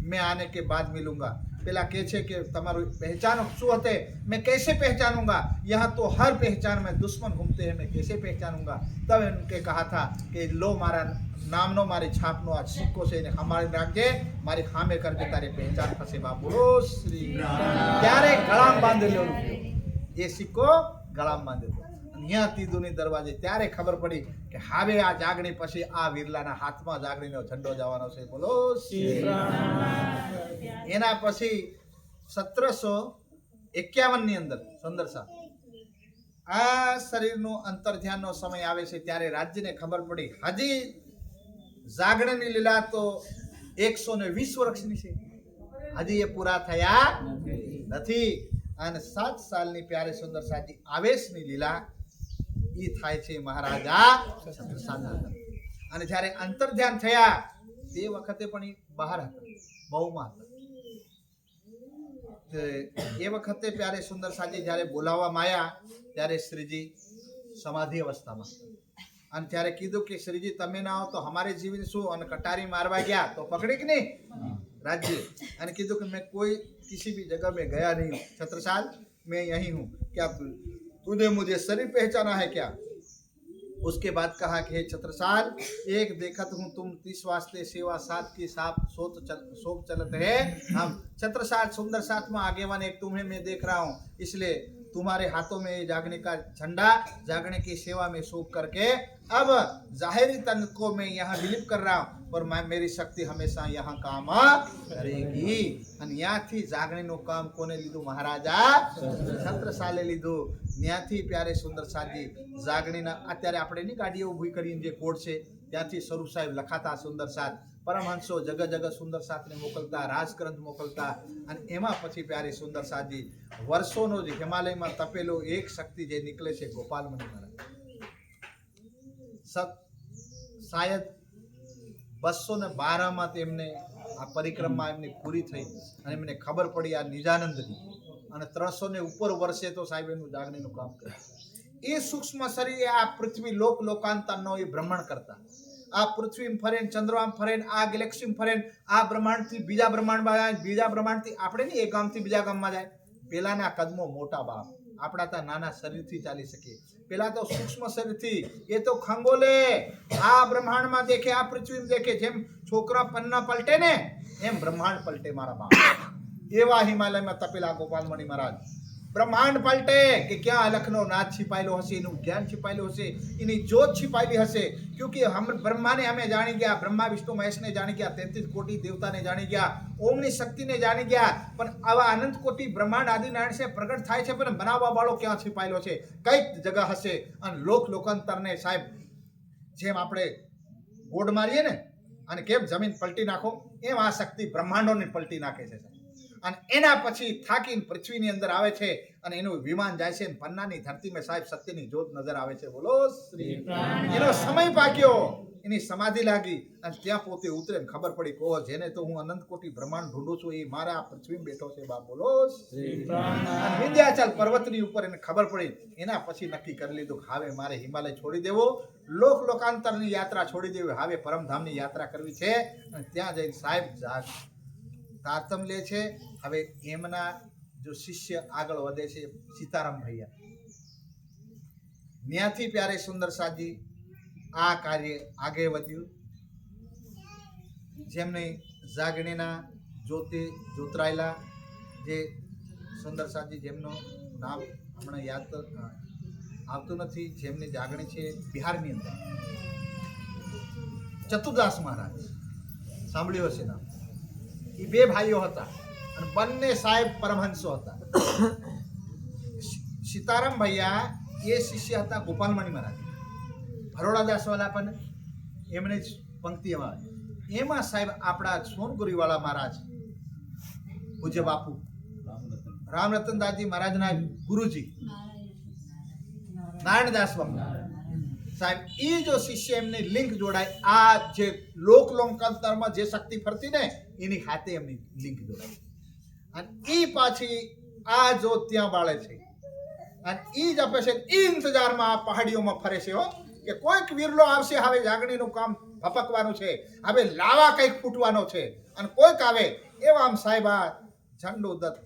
मैं आने के बाद मिलूंगा. પેલા કહે છે કે તમારું પહેચાન શું હતે? मैं कैसे पहचानूंगा? यहाँ तो हर पहचान में दुश्मन घूमते हैं, मैं कैसे पहचानूंगा? तब उनके कहा था कि लो मारा नामनो मारी छापनो आ सिक्को से हमारे રાખજે, મારી ખામે કરજે, તારી પહેચાન થશે. બા બોલો શ્રી. ત્યારે ગળામ બાંધેલો એ સિક્કો ગળામ બાંધેલો. અહીંયા તીધુની દરવાજે ત્યારે ખબર પડી કે હવે આ જાગણી પછી આ વિરલાના હાથમાં જાગણીનો ઝંડો જવાનો છે. બોલો એના પછી 1751 ની અંદર સુંદર સાહેબ આ શરીરનું અંતર ધ્યાનનો સમય આવે છે ત્યારે રાજ્યને ખબર પડી હજી જાગણીની લીલા તો 120 વર્ષની છે, હજી એ પૂરા થયા. નથી. અને 7 સાલની પ્યારે સુંદર સાજી આવેશની લીલા ઈ થાય છે મહારાજા છત્રસાલના. અને જ્યારે અંતર ધ્યાન થયા તે વખતે પણ એ બહાર હતા, બહુમાં હતા. એ વખતે પ્યારે સુંદર સાજી જ્યારે બોલાવવામાં આવ્યા ત્યારે શ્રીજી સમાધિ અવસ્થામાં. અને ત્યારે કીધું કે શ્રીજી તમે ના આવો તો અમારે જીવીને શું, અને કટારી મારવા ગયા તો પકડી કે નહીં राज्य. અને કીધું કે मैं कोई किसी भी जगह में गया नहीं हूँ छत्रसाल, मैं यहीं हूँ, क्या तूने मुझे शरीर पहचाना है क्या? उसके बाद कहा कि हे छत्रसाल, एक देखत हूँ तुम 30 वास्ते सेवा साथ की साथ शोक चलत है. हम छत्रसाल सुंदर साथ में आगेवान एक तुम्हें मैं देख रहा हूँ, इसलिए तुम्हारे हाथों में जागने का झंडा, जागने की सेवा में शोक करके अब जाहिरी तन को मैं यहाँ विलीप कर रहा हूँ, पर मैं मेरी शक्ति हमेशा यहाँ काम करेगी. અને ત્યાંથી જાગણીનું કામ કોને લીધું? મહારાજા છત્રસાલે લીધું. ત્યાંથી પ્યારે સુંદર સાજી જાગણીના અત્યારે આપણે ની ગાડીઓ ઊભી કરીને જે કોડ છે ત્યાંથી સ્વરૂપ સાહેબ લખાતા સુંદર સાત, પરમહંસો જગ જગ સુંદર સાતને મોકલતા, રાજગ્રંથ મોકલતા. અને એમાં પછી પ્યારે સુંદર સાજી વર્ષોનો જ હિમાલયમાં તપેલો એક શક્તિ જે નીકળે છે ગોપાલમણી મહારાજ. શાયદ 212માં તેમને આ પરિક્રમા એમની પૂરી થઈ અને એમને ખબર પડી આ નિજાનંદની. અને 300 ને ઉપર વર્ષે તો સાહેબ એનું જાગણીનું કામ કર્યું. એ સૂક્ષ્મ શરીરે આ પૃથ્વી લોક લોકાંતરનો એ ભ્રમણ કરતા, આ પૃથ્વીમાં ફરે, ચંદ્રમાં ફરે, આ ગેલેક્સીમાં ફરે, આ બ્રહ્માંડથી બીજા બ્રહ્માંડમાં જાય, બીજા બ્રહ્માંડથી આપણે નહીં એક ગામથી બીજા ગામમાં જાય. પેલાના કદમો મોટા બાપ, આપણા તો નાના શરીરથી ચાલી શકીએ. પેલા તો સૂક્ષ્મ શરીરથી, એ તો ખંગોલે આ બ્રહ્માંડમાં દેખે, આ પૃથ્વીમાં દેખે. જેમ છોકરા પન્ના પલટે ને એમ બ્રહ્માંડ પલટે મારા બાપ. એવા હિમાલયમાં તપેલા ગોપાલમણી મહારાજ. બ્રહ્માંડ પલટે કે ક્યાં અલખનો નાદ छिपाયેલો હશે, એનું જ્ઞાન छिपाયેલું હશે, એની જ્યોત छिपाયેલી હશે. क्योंकि हम બ્રહ્માને અમે જાણી ગયા, બ્રહ્મા વિષ્ણુ મહેશને જાણી ગયા, 33 કોટી દેવતાને જાણી ગયા, ઓમની શક્તિને જાણી ગયા. પણ આવા અનંત કોટી બ્રહ્માંડ આદિનારાયણ છે પ્રગટ થાય છે, પણ બનાવવા વાળો ક્યાં छिपाયેલો છે, કઈક જગ્યા હશે. અને લોક લોકાંતરને સાહેબ જેમ આપણે ગોડ મારીએ ને અને કેમ જમીન પલટી નાખો, એમ આ શક્તિ બ્રહ્માંડોને પલટી નાખે છે. અને એના પછી થાકીને પૃથ્વીની અંદર આવે છે અને એનું વિમાન જાય છે. પન્નાની ધરતીમાં સાહેબ સત્યની જ્યોત નજર આવે છે. બોલો શ્રી. એનો સમય પાક્યો, એની સમાધિ લાગી અને ત્યાં પોતે ઉતરે ને ખબર પડી કહો જેને તો હું અનંત કોટી બ્રહ્માંડ ઢૂંઢું છું એ મારા પૃથ્વીમાં બેઠો છે બાપ. બોલો શ્રી. અને વિંધ્યાચલ પર્વતની ઉપર એને ખબર પડી. એના પછી નક્કી કરી લીધું કે હવે મારે હિમાલય છોડી દેવો, લોક લોકાંતરની યાત્રા છોડી દેવી, હવે પરમધામની યાત્રા કરવી છે. અને ત્યાં જઈને સાહેબ તારતમ લે છે. હવે એમના જો શિષ્ય આગળ વધે છે સીતારામ ભૈયા. ત્યાંથી પ્યારે સુંદર સાજી આ કાર્ય આગળ વધ્યું. જેમને જાગણીના જોતરાયેલા જે સુંદર સાજી, જેમનું નામ હમણાં યાદ આવતું નથી, જેમની જાગણી છે બિહારની અંદર, ચતુરદાસ મહારાજ, સાંભળ્યું હશે નામ. એ બે ભાઈઓ હતા અને બંને સાહેબ પરમહંસો હતા. સીતારામ ભૈયા એ શિષ્ય હતા ગોપાલમણી મહારાજ. ભરોડાદાસ વાળા પણ એમણે જ પંક્તિમાં. એમાં સાહેબ આપણા સોનગુરીવાળા મહારાજ પૂજ્ય બાપુ રામરતનદાસજી મહારાજના ગુરુજી નારાયણદાસ બાપુ સાહેબ, એ જો શિષ્ય એમને લિંક જોડાય, આ જે લોક લોકાંતરમાં જે શક્તિ ફરતી ને એની ખાતે એમની લિંક જોડાય. અને એ પાછી આ જો ત્યાં બાળે છે અને એ જ આપે છે. એ ઇંતજારમાં આ પહાડીઓમાં ફરે છે હો કે કોઈક વિરલો આવશે, હવે જાગણીનું કામ ભપકવાનું છે, હવે લાવા કંઈક ફૂટવાનો છે. અને કોઈક આવે એવા આમ સાહેબ આ ઝંડુ દત્ત,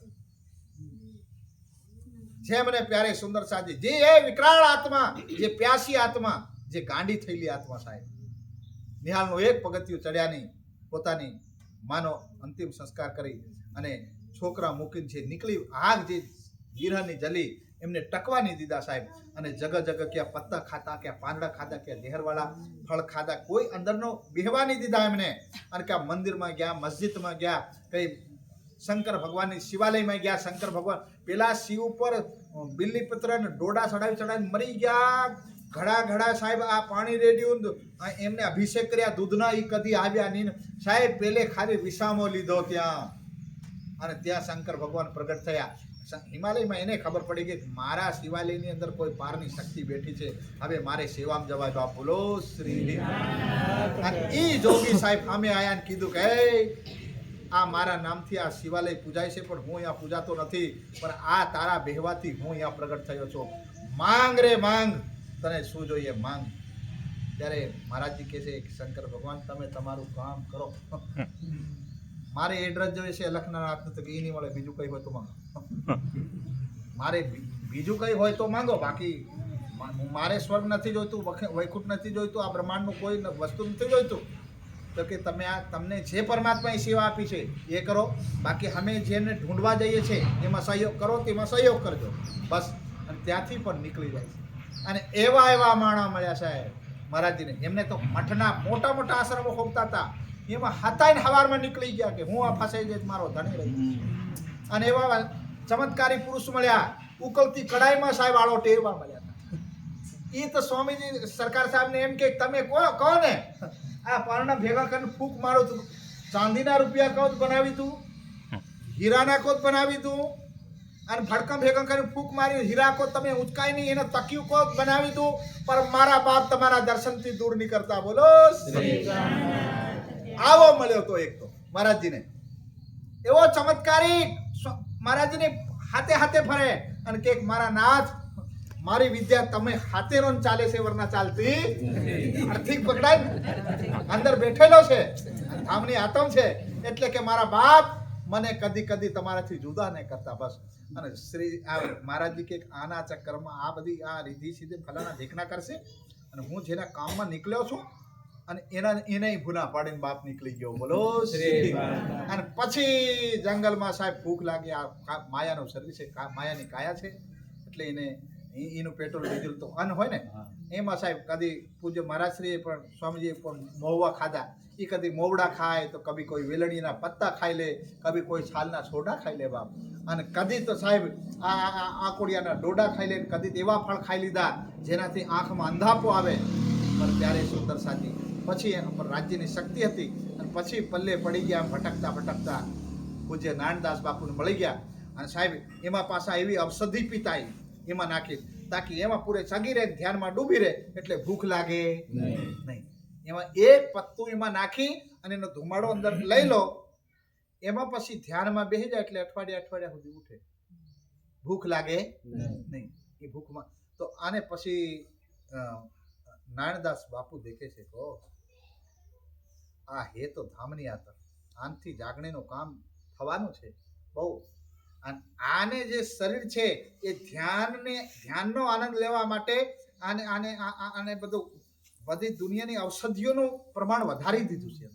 જેમને પ્યારે સુંદર સાજી, જે એ વિકરાળ આત્મા, જે પ્યાસી આત્મા, જે ગાંડી થયેલી આત્મા સાહેબ, નિહાળનું એક પગથિયું ચડ્યા નહીં, પોતાની માનો અંતિમ સંસ્કાર કરી અને છોકરા મૂકીને છે નીકળી. આગ જે ગીરની જલી એમને ટકવાની દીધા સાહેબ. અને જગ જગ ક્યાં પત્તા ખાતા, ક્યાં પાંદડા ખાતા, ક્યાં ઝેરવાળા ફળ ખાતા, કોઈ અંદરનો બેહવા નહીં દીધા એમને. અને ક્યાં મંદિરમાં ગયા, મસ્જિદમાં ગયા, કઈ શંકર ભગવાનની શિવાલયમાં ગયા. શંકર ભગવાન પેલા શિવ ઉપર બિલ્લીપત્ર ને ડોડા ચડાવીને મરી ગયા. ઘડા ઘડા સાહેબ આ પાણી રેડ્યું, એમને અભિષેક કર્યા દૂધના. એ કદી આવ્યા નહીં સાહેબ. પેલે ખાલી વિસામો લીધો ત્યાં અને ત્યાં શંકર ભગવાન પ્રગટ થયા. હિમાલયમાં એને ખબર પડી કે મારા શિવાલયની અંદર કોઈ પારની શક્તિ બેઠી છે, હવે મારે સેવામાં જવાય. બાપ બોલો શ્રી. અને ઈ જોગી સાહેબ સામે આયા ને કીધું કે આ મારા નામથી આ શિવાલય પૂજાય છે, પણ હું અહીંયા પૂજાતો નથી, પણ આ તારા બેહવાથી હું અહીંયા પ્રગટ થયો છું. માંગ રે માંગ, તને શું જોઈએ માંગ. ત્યારે મહારાજજી કહે છે શંકર ભગવાન તમે તમારું કામ કરો, મારે એડ્રેસ જોઈએ છે લખનાથ તો એ નહીં મળે, બીજું કઈ હોય તો માંગો. મારે બીજું કઈ હોય તો માંગો, બાકી મારે સ્વર્ગ નથી જોઈતું, વૈકુંઠ નથી જોઈતું, આ બ્રહ્માંડનું કોઈ વસ્તુ નથી જોઈતું. તો કે તમે આ તમને જે પરમાત્માએ સેવા આપી છે એ કરો, બાકી અમે જેને ઢૂંઢવા જઈએ છીએ એમાં સહયોગ કરો, તેમાં સહયોગ કરજો બસ. અને ત્યાંથી પણ નીકળી જાય છે. અને એવા એવા માણસ મળ્યા સાહેબ મહારાજજીને, એમને તો મઠના મોટા મોટા આશ્રમો ખોલતા હતા, એમાં હતા ને હવારમાં નીકળી ગયા કે હું આ ફસાઈ જઈશ, મારો ધણી રહી. અને એવા ચમત્કારી પુરુષ મળ્યા, ઉકલતી કડાઈમાં સાહેબ આળો ટેવા મળ્યા હતા. એ તો સ્વામીજી સરકાર સાહેબને એમ કે તમે કહો ને આ પારણા ભેગા કરીને ફૂંક મારો તું, ચાંદીના રૂપિયા કોત બનાવી તું, હીરાના કોત બનાવી તું, અને ભડકમ ભેગા કરીને ફૂંક મારી હીરા કોત તમે ઉચકાઈ નહીં, એને તકિયું કોત બનાવી તું, પણ મારા બાપ તમારા દર્શનથી દૂર નહીં કરતા. બોલો આવો મળ્યો તો એક તો મહારાજજીને, એવો ચમત્કારી મહારાજજીને હાથે હાથે ફરે અને કે મારા નાથ મારી વિદ્યા તમે હાથે નો ચાલે છે, વરના ચાલતી આર્થિક પકડાય અંદર બેઠેલો છે, ધામની આતમ છે, એટલે કે મારા બાપ મને કદી કદી તમારાથી જુદા નહીં કરતા બસ. અને શ્રી મહારાજજી કે આના ચક્કરમાં આ બધી આ રીધી સીધી ફલાના ઢીકણા કરશે, અને હું જેના કામમાં નીકળ્યો છું અને એને ભૂના પાડીને બાપ નીકળી ગયો. બોલો શ્રી. અને પછી જંગલમાં સાહેબ ભૂખ લાગી, આ માયાનો શરીર છે, માયાની કાયા છે, એટલે એને એનું પેટ્રોલ ડીઝલ તો અન્ન હોય ને, એમાં સાહેબ કદી પૂજ્ય મહારાજશ્રીએ પણ સ્વામીજીએ પણ મહુવા ખાધા. એ કદી મોવડા ખાય તો કભી કોઈ વેલણીના પત્તા ખાઈ લે, કભી કોઈ છાલના સોડા ખાઈ લે બાપ. અને કદી તો સાહેબ આ આકોડિયાના ડોડા ખાઈ લે, કદી એવા ફળ ખાઈ લીધા જેનાથી આંખમાં અંધાપો આવે. પણ ત્યારે સુંદર સાથી પછી એના પર રાજ્યની શક્તિ હતી, અને પછી પલ્લે પડી ગયા ભટકતા ભટકતા પૂજ્ય નાનદાસ બાપુને મળી ગયા. અને સાહેબ એમાં પાછા એવી ઔષધિ પીતાઈ એમાં નાખી, તાકી એમાં પૂરે સગી રહે, ધ્યાનમાં ડૂબી રહે, એટલે ભૂખ લાગે નહીં. એમાં એક પત્તું એમાં નાખી અને એનો ધુમાડો અંદર લઈ લો, એમાં પછી ધ્યાનમાં બેસી જાય, એટલે અઠવાડિયા સુધી ઉઠે, ભૂખ લાગે નહીં. એ ભૂખમાં તો આને પછી નાનદાસ બાપુ દેખે છે તો આ હે તો ધામની આતર, આનથી જાગણીનું કામ થવાનું છે બહુ. આને જે શરીર છે એ ધ્યાનનો આનંદ લેવા માટે આને બધું બધી દુનિયાની ઔષધિઓનું પ્રમાણ વધારી દીધું છે.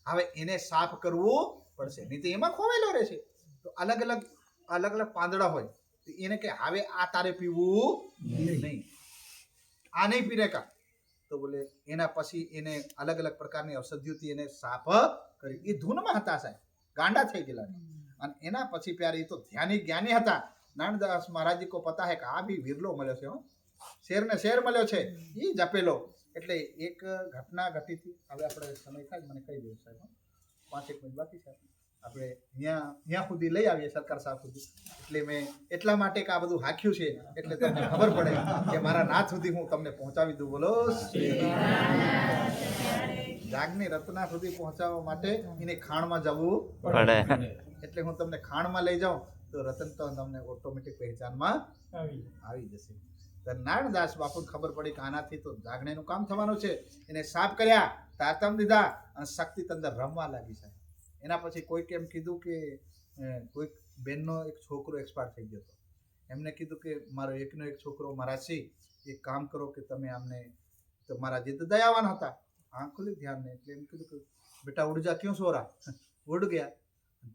હવે એને સાફ કરવું પડશે, નહીં તો એમાં ખોવાયેલો રહેશે. તો અલગ અલગ પાંદડા હોય તો એને કે હવે આ તારે પીવું નહીં, આ નહીં પીને કા, તો બોલે એના પછી એને અલગ અલગ પ્રકારની ઔષધિઓથી એને સાફ કરી. એ ધૂનમાં હતા સાહેબ, ગાંડા થઈ ગયેલા. અને એના પછી પ્યારે તો ધ્યાની જ્ઞાની હતા. નાનદાસ મહારાજી કો પતા હે કે આ બી વિરલો મળ્યો છે, શેર ને શેર મળ્યો છે, એ જપેલો. એટલે એક ઘટના ઘટી હતી. હવે આપણે સમય થાય મને કહી દઉં સાહેબ, 5 મિનિટ બાકી છે, આપણે અહીંયા સુધી લઈ આવીએ સરકાર સાહેબ સુધી. એટલે મેં એટલા માટે કે આ બધું હાખ્યું છે, એટલે તમને ખબર પડે કે મારા નાથ સુધી હું તમને પહોંચાવી દઉં. બોલો જાગની રત્ના સુધી પહોંચાડવા માટે એને ખાણમાં જવું પડે, એટલે હું તમને ખાણમાં લઈ જાઉં તો રતન તો તમને ઓટોમેટિક પહેચાનમાં આવી જશે. નાનદાસ બાપુને ખબર પડી કે આનાથી તો જાગણીનું કામ થવાનું છે. એને સાફ કર્યા, તાતમ દીધા, અને શક્તિ અંદર રમવા લાગી સાહેબ. એના પછી કોઈક એમ કીધું કે કોઈક બેનનો એક છોકરો એક્સપાયર થઈ ગયો હતો. એમને કીધું કે મારો એકનો એક છોકરો મહારાજજી એક કામ કરો કે તમે આમને, તો મહારાજજી તો દયાવાન હતા, આંખ ખુલી ધ્યાન ને, એટલે એમ કીધું કે બેટા ઉડ જા, ક્યું સો રહા, ઉડ ગયા.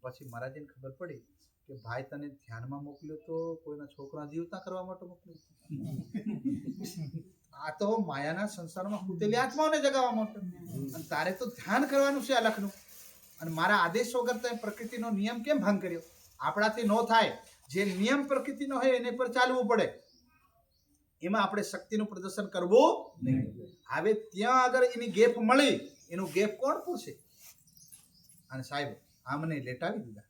પછી મહારાજજીને ખબર પડી કે ભાઈ તને ધ્યાનમાં મોકલ્યો તો કોઈના છોકરા જીવતા કરવા માટે મોકલ્યો, આ તો માયાના સંસારમાં કૂદેલી આત્માઓને જગાવવા માટે, અને તારે તો ધ્યાન કરવાનું છે અલખનું. અને મારા આદેશ વગર તે પ્રકૃતિનો નિયમ કેમ ભંગ કર્યો? આપણાથી ન થાય. જે નિયમ પ્રકૃતિનો હોય એને પર ચાલવું પડે, એમાં આપણે શક્તિનું પ્રદર્શન કરવું નહીં. હવે ત્યાં આગળ એની ગેપ મળી, એનું ગેપ કોણ પૂછે? અને સાહેબ આમને લેટાવી દીધા.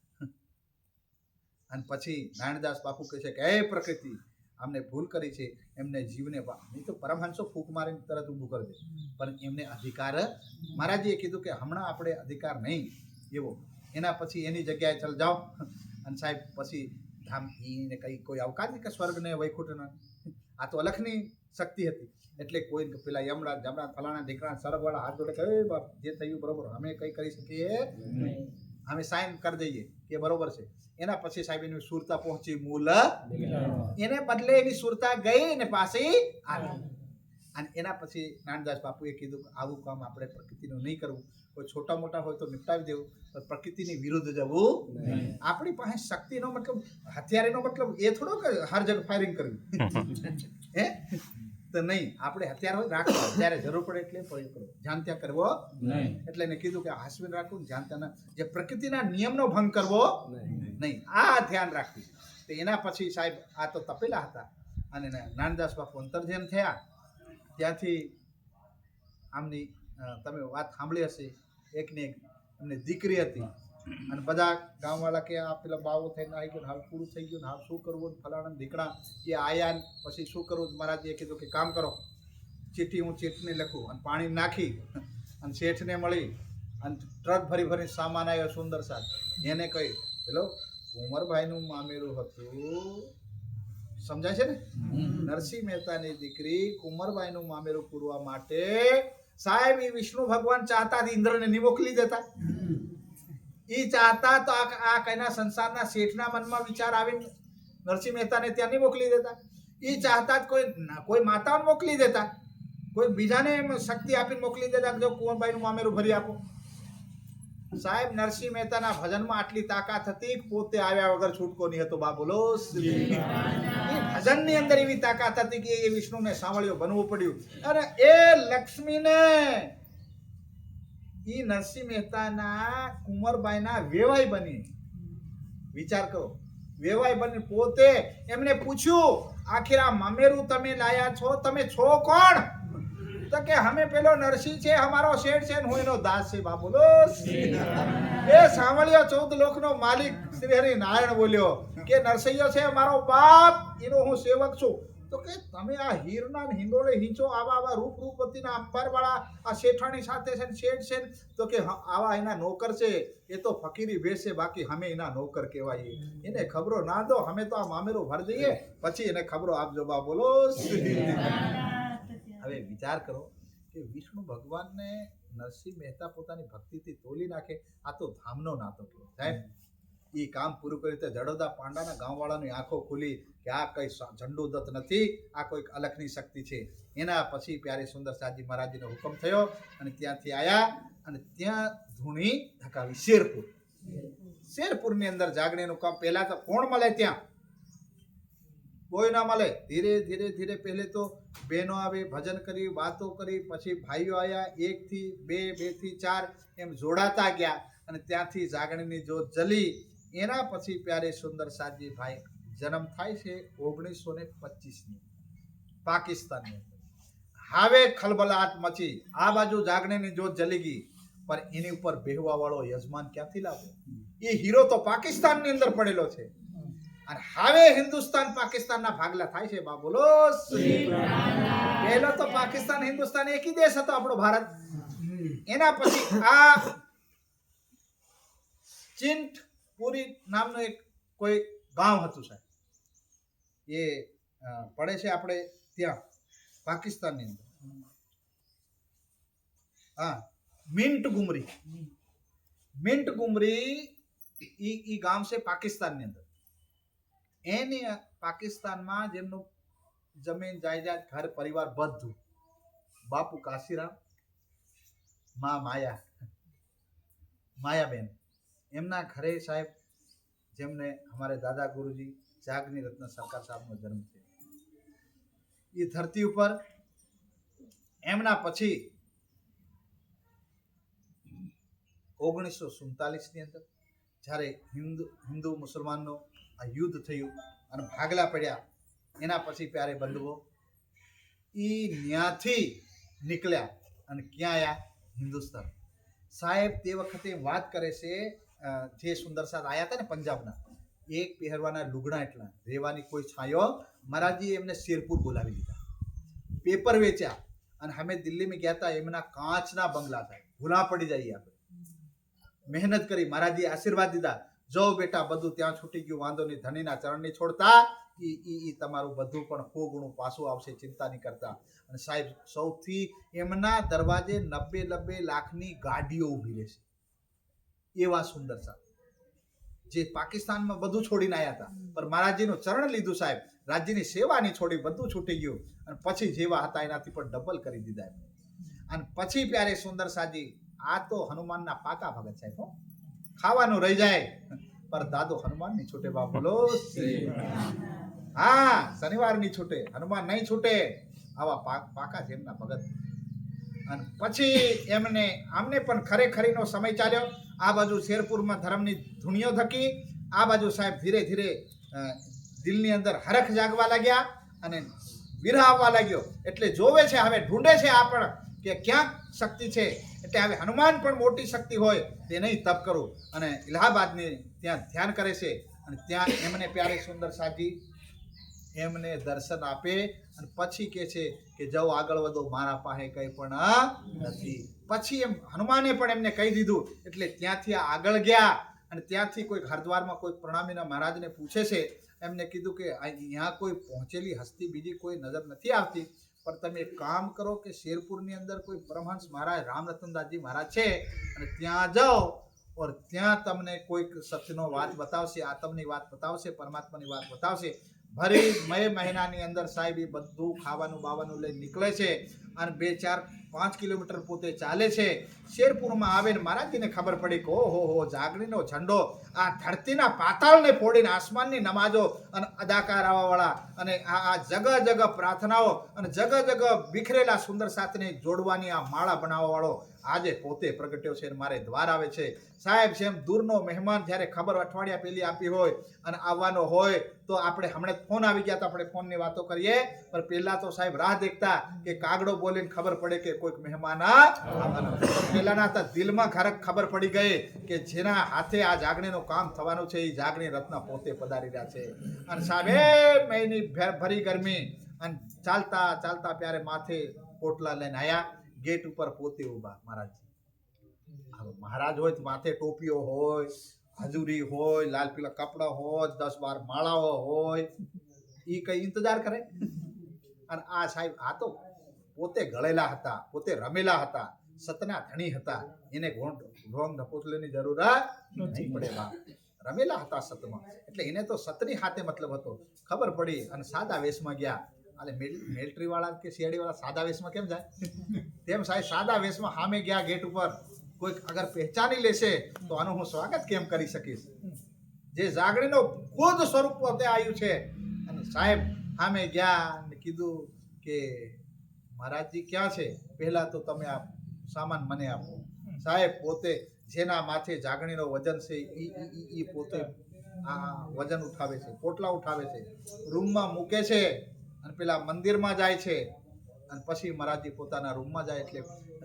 અને પછી નારાયણદાસ બાપુ કહે છે કે હે પ્રકૃતિ, આમને ભૂલ કરી છે, એમને જીવને નહીં તો પરમહંસો ફૂંક મારીને તરત ઊભું કરી દે, પણ એમને અધિકાર, મહારાજીએ કીધું કે હમણાં આપણે અધિકાર નહીં એવો. એના પછી એની જગ્યાએ ચાલ જાઓ. અને સાહેબ પછી ધામ એને કંઈ કોઈ અવકાશ નહીં કે સ્વર્ગને વૈકુંઠના, આ તો અલખની શક્તિ હતી. એટલે કોઈ પેલા યમરાજ જમરાજ ફલાણા ઢીકણા સરગવાળા હાથ જોડે કહે બાપ જે થયું બરોબર, અમે કંઈ કરી શકીએ નહીં, અમે સાઇન કરી દઈએ કે બરોબર છે. એના પછી સાહેબ એની સુરતા પહોંચી મૂલ, એને બદલે એની સુરતા ગઈ ને પાછી આવી. અને એના પછી નાનદાસ બાપુએ કીધું કે આવું કામ આપણે પ્રકૃતિનું નહીં કરવું, કોઈ છોટા મોટા હોય તો નિપટાવી દેવું, પણ પ્રકૃતિની વિરુદ્ધ જવું. આપણી પાસે શક્તિનો મતલબ હથિયારીનો મતલબ એ થોડો કે હર જગ ફાયરિંગ કરવી હે તો નહીં. આપણે હથિયાર હોય રાખવા, જ્યારે જરૂર પડે એટલે પ્રયોગ કરવો, જાન ત્યાં કરવો નહીં. એટલે એને કીધું કે હાસવીન રાખવું, જાન ત્યાંના જે પ્રકૃતિના નિયમનો ભંગ કરવો નહીં, આ ધ્યાન રાખવું. તો એના પછી સાહેબ આ તો તપેલા હતા. અને નાનદાસ બાપુ અંતર્ધ્યાન થયા. ત્યાંથી આમની તમે વાત સાંભળી હશે, એકને એક એમની દીકરી હતી. અને બધા ગામવાળા કે આ પેલા બાવો થઈને આવી ગયો, હાલ પૂરું થઈ ગયું, હાલ શું કરવું, ફલાણા દીકરા એ આયા પછી શું કરવું. મહારાજે કીધું કે કામ કરો, ચીઠી હું ચીઠને લખું અને પાણી નાખી અને શેઠને મળી અને ટ્રક ભરી ભરી સામાન આવ્યો સુંદર સાથ. એને કહી પેલો કુંવરભાઈનું મામેરું હતું, સમજાય છે ને, નરસિંહ મહેતાની દીકરી કુંવરબાઈનું મામેરું પૂરવા માટે સાહેબ એ વિષ્ણુ ભગવાન ચાહતા ઇન્દ્રને નહીં મોકલી દેતા. એ ચાહતા તો આ કઈના સંસારના શેઠના મનમાં વિચાર આવીને નરસિંહ મહેતાને ત્યાં નહીં મોકલી દેતા. એ ચાહતા જ કોઈ માતાઓને મોકલી દેતા, કોઈ બીજાને શક્તિ આપીને મોકલી દેતા જો કુંવરબાઈનું મામેરું ભરી આપો. સાહેબ નરસિંહ મહેતાના ભજનમાં આટલી તાકાત હતી, પોતે આવ્યા વગર છૂટકો નહીં હતો. બા બોલો. ભજનની અંદર એવી તાકાત હતી કે એ વિષ્ણુને સાંભળ્યો બનવું પડ્યું. અને એ લક્ષ્મીને ઈ નરસિંહ મહેતાના કુંવરબાઈના વેવાઈ બની. વિચાર કરો, વેવાઈ બની પોતે એમને પૂછ્યું આખિર આ મામેરું તમે લાયા છો, તમે છો કોણ? તો કે અમે પેલો નરસિંહ છે, અમારો શેઠ છે, હું એનો દાસ છે. બા બોલો. એ સાંભળ્યો 14 લોકનો માલિક શ્રી હરિ નારાયણ બોલ્યો કે નરસિંહ છે અમારો બાપ, એનો હું સેવક છું. તો કે તમે આ હીરના હિંડોળે હિંચો આવા રૂપ રૂપવતીના અંબારવાળા આ શેઠાણી સાથે છે ને શેઠ છે. તો કે આવા એના નોકર છે, એ તો ફકીરી બેસે, બાકી અમે એના નોકર કહેવાય. એને ખબરો ના દો, અમે તો આ મામેરું ભર દઈએ, પછી એને ખબરો આપજો. બા બોલો. હવે વિચાર કરો કે વિષ્ણુ ભગવાનને નરસિંહ મહેતા પોતાની ભક્તિથી તોલી નાખે. આ તો ધામનો નાતો કહેવાય સાહેબ. એ કામ પૂરું કર્યું તો જડોદા પાંડાના ગામવાળાની આંખો ખુલી કે આ કઈ ઝંડુદત્ત નથી, આ કોઈક અલખની શક્તિ છે. એના પછી પ્યારે સુંદર સાજી મહારાજનો હુકમ થયો અને ત્યાંથી આવ્યા અને ત્યાં ધૂણી ધકાવી શેરપુર. શેરપુરની અંદર જાગણીનું કામ. પહેલા તો કોણ મળે ત્યાં? કોઈ ના મળે. ધીરે ધીરે ધીરે પહેલે તો બહેનો આવે, ભજન કરી, વાતો કરી, પછી ભાઈઓ આવ્યા, 1 થી 2, 2 થી 4 એમ જોડાતા ગયા અને ત્યાંથી જાગણીની જોત જલી. એના પછી પ્યારે સુંદર સાજી ભાઈ જન્મ થાય છે 1925 પાકિસ્તાનની અંદર. હવે ખલબલાટ મચી, આ બાજુ જાગણીની જોત જલી ગઈ, પણ એની ઉપર બેહવા વાળો યજમાન ક્યાંથી લાવો? એ હીરો તો પાકિસ્તાનની અંદર પડેલો છે. અને હવે હિન્દુસ્તાન પાકિસ્તાનના ભાગલા થાય છે. બા બોલો. પહેલો તો પાકિસ્તાન હિન્દુસ્તાન એક જ દેશ હતો આપણો ભારત. એના પછી આ ચિંતપુરી નામનું એક કોઈ ગામ હતું સાહેબ, એ પડે છે આપણે ત્યાં પાકિસ્તાનની અંદર. હા, મિન્ટ ગુમરી ઈ ગામ છે પાકિસ્તાનની અંદર. એની પાકિસ્તાનમાં જેમનું જમીન જાયદાદ ઘર પરિવાર બધું, બાપુ કાશીરામ, માં માયાબેન, એમના ઘરે સાહેબ જેમને અમારે દાદા ગુરુજી જાગની રત્ન સરકાર સાહેબનો જન્મ છે. એ ધરતી ઉપર એમના પછી 1947 ની અંદર જ્યારે હિન્દુ મુસલમાનનો આ યુદ્ધ થયું અને ભાગલા પડ્યા, એના પછી પ્યારે બંધુઓ એ ન્યાથી નીકળ્યા અને ક્યાં આવ્યા? હિન્દુસ્તાન. સાહેબ તે વખતે વાત કરે છે જે સુંદર સાથ આવ્યા હતા ને પંજાબના, એક પહેરવાના લુગડા એટલા, રહેવાની કોઈ છાયો. મહારાજજી એમને શેરપુર બોલાવી લીધા, પેપર વેચ્યા, અને અમે દિલ્હીમાં ગયા હતા. એમના કાચના બંગલા થાય, ભૂલા પડી જઈએ આપણે. મહેનત કરી, મહારાજજી આશીર્વાદ દીધા, જો બેટા બધું ત્યાં છૂટી ગયું, વાંધો નહીં, ધણીના ચરણ નહીં છોડતા, ઈ તમારું બધું પણ ગુણું પાછું આવશે, ચિંતા નહીં કરતા. અને સાહેબ સૌથી એમના દરવાજે 90 લાખની ગાડીઓ ઊભી રહેશે, એવા સુંદર સાહેબ, જે પાકિસ્તાનમાં બધું છોડીને આવ્યા હતા, પણ મહારાજજીનું ચરણ લીધું સાહેબ, રાજ્યની સેવા નહીં છોડી, બધું છૂટી ગયું, અને પછી જેવા હતા એનાથી પણ ડબલ કરી દીધા એમને. અને પછી પ્યારે સુંદર સાજી, આ તો હનુમાનના પાકા ભગત સાહેબ, હો, ખાવાનું રહી જાય પર દાદો હનુમાન નહીં છૂટે. બાપ બોલો, હા, શનિવાર નહીં છૂટે, હનુમાન નહીં છૂટે, આવા પાકા જેમના ભગત. અને પછી આમને પણ ખરેખરીનો સમય ચાલ્યો. આ બાજુ શેરપુરમાં ધર્મની ધૂણીઓ થકી, આ બાજુ સાહેબ ધીરે ધીરે દિલની અંદર હરખ જાગવા લાગ્યા અને વિરહ આવવા લાગ્યો. એટલે જોવે છે, હવે ઢૂંઢે છે આ પણ કે ક્યાંક શક્તિ છે. એટલે હવે હનુમાન પણ મોટી શક્તિ હોય તે નહીં તપ કરું, અને ઇલાહાબાદની ત્યાં ધ્યાન કરે છે. અને ત્યાં એમને પ્યારે સુંદર સાજી એમને દર્શન આપે, અને પછી કહે છે કે જાઓ આગળ વધો, મારા પાસે કંઈ પણ નથી. પછી એમ હનુમાને પણ એમને કહી દીધું. એટલે ત્યાંથી આગળ ગયા, અને ત્યાંથી કોઈ હરદ્વારમાં કોઈ પ્રણામીના મહારાજને પૂછે છે. એમને કીધું કે અહીંયા કોઈ પહોંચેલી હસ્તી બીજી કોઈ નજર નથી આવતી, પણ તમે એક કામ કરો કે શેરપુરની અંદર કોઈ પરમહંસ મહારાજ રામરતનદાસજી મહારાજ છે, અને ત્યાં જાઓ, ઓર ત્યાં તમને કોઈક સત્યનો વાત બતાવશે, આત્મની વાત બતાવશે, પરમાત્માની વાત બતાવશે. ભરી મહિનાની અંદર સાહેબ એ બધું ખાવાનું બાવાનું લઈને નીકળે છે, અને 2-4-5 કિલોમીટર પોતે ચાલે છે. શેરપુરમાં આવે ને મહારાજજીને ખબર પડી કે ઓહો, જાગણીનો ઝંડો આ ધરતીના પાતાળને ફોડીને આસમાનની નમાજો અને અદાકારાવાળા, અને આ જગ જગ પ્રાર્થનાઓ, અને જગ જગ બિખરેલા સુંદર સાથને જોડવાની આ માળા બનાવવાવાળો આજે પોતે પ્રગટ્યો છે, મારે દ્વાર આવે છે. સાહેબ જેમ દૂરનો મહેમાન જ્યારે ખબર અઠવાડિયા પહેલી આપી હોય અને આવવાનો હોય, તો આપણે હમણાં ફોન આવી ગયા તો આપણે ફોનની વાતો કરીએ, પણ પહેલા તો સાહેબ રાહ દેખતા કે કાગડો બોલીને ખબર પડે કે કોઈક મહેમાન આવવાના. પહેલાના હતા દિલમાં ખબર પડી ગઈ કે જેના હાથે આ જાગણીનું કામ થવાનું છે, એ જાગણી રત્ન પોતે પધારી રહ્યા છે. અને સાહેબ એની ભરી ગરમી, અને ચાલતા ચાલતા પ્યારે માથે પોટલા લઈને આવ્યા. ગેટ ઉપર પોતે ઊભા મહારાજજી. મહારાજ હોય તો માથે ટોપીઓ હોય, હજુરી હોય, લાલ પીલા કપડા હોય, 10-12 માળાઓ હોય, એ કઈ ઇંતજાર કરે? અને આ સાહેબ આ તો પોતે ગળેલા હતા, પોતે રમેલા હતા, સતના ધણી હતા, એને રોંગ ઢપોસલેની જરૂર નહીં પડે. રમેલા હતા સતમાં, એટલે એને તો સતની હાથે મતલબ હતો. ખબર પડી અને સાદા વેશમાં ગયા. અને મિલિટરી વાળા કે સીઆઈડી વાળા સાદા વેશમાં કેમ જાય, તેમ સાહેબ સાદા વેશમાં સામે ગયા ગેટ ઉપર. કોઈક અગર પહેચાની લેશે તો આનું હું સ્વાગત કેમ કરી શકીશ, જે જાગણીનો ખુદ સ્વરૂપ પોતે આવ્યું છે. અને સાહેબ સામે ગયા અને કીધું કે મહારાજજી ક્યાં છે, પહેલા તો તમે આ સામાન મને આપો. સાહેબ પોતે જેના માથે જાગણીનો વજન છે એ પોતે આ વજન ઉઠાવે છે, પોટલા ઉઠાવે છે, રૂમમાં મૂકે છે, અને પેલા મંદિરમાં જાય છે. અને પછી મહારાજજી પોતાના રૂમમાં જાય. એટલે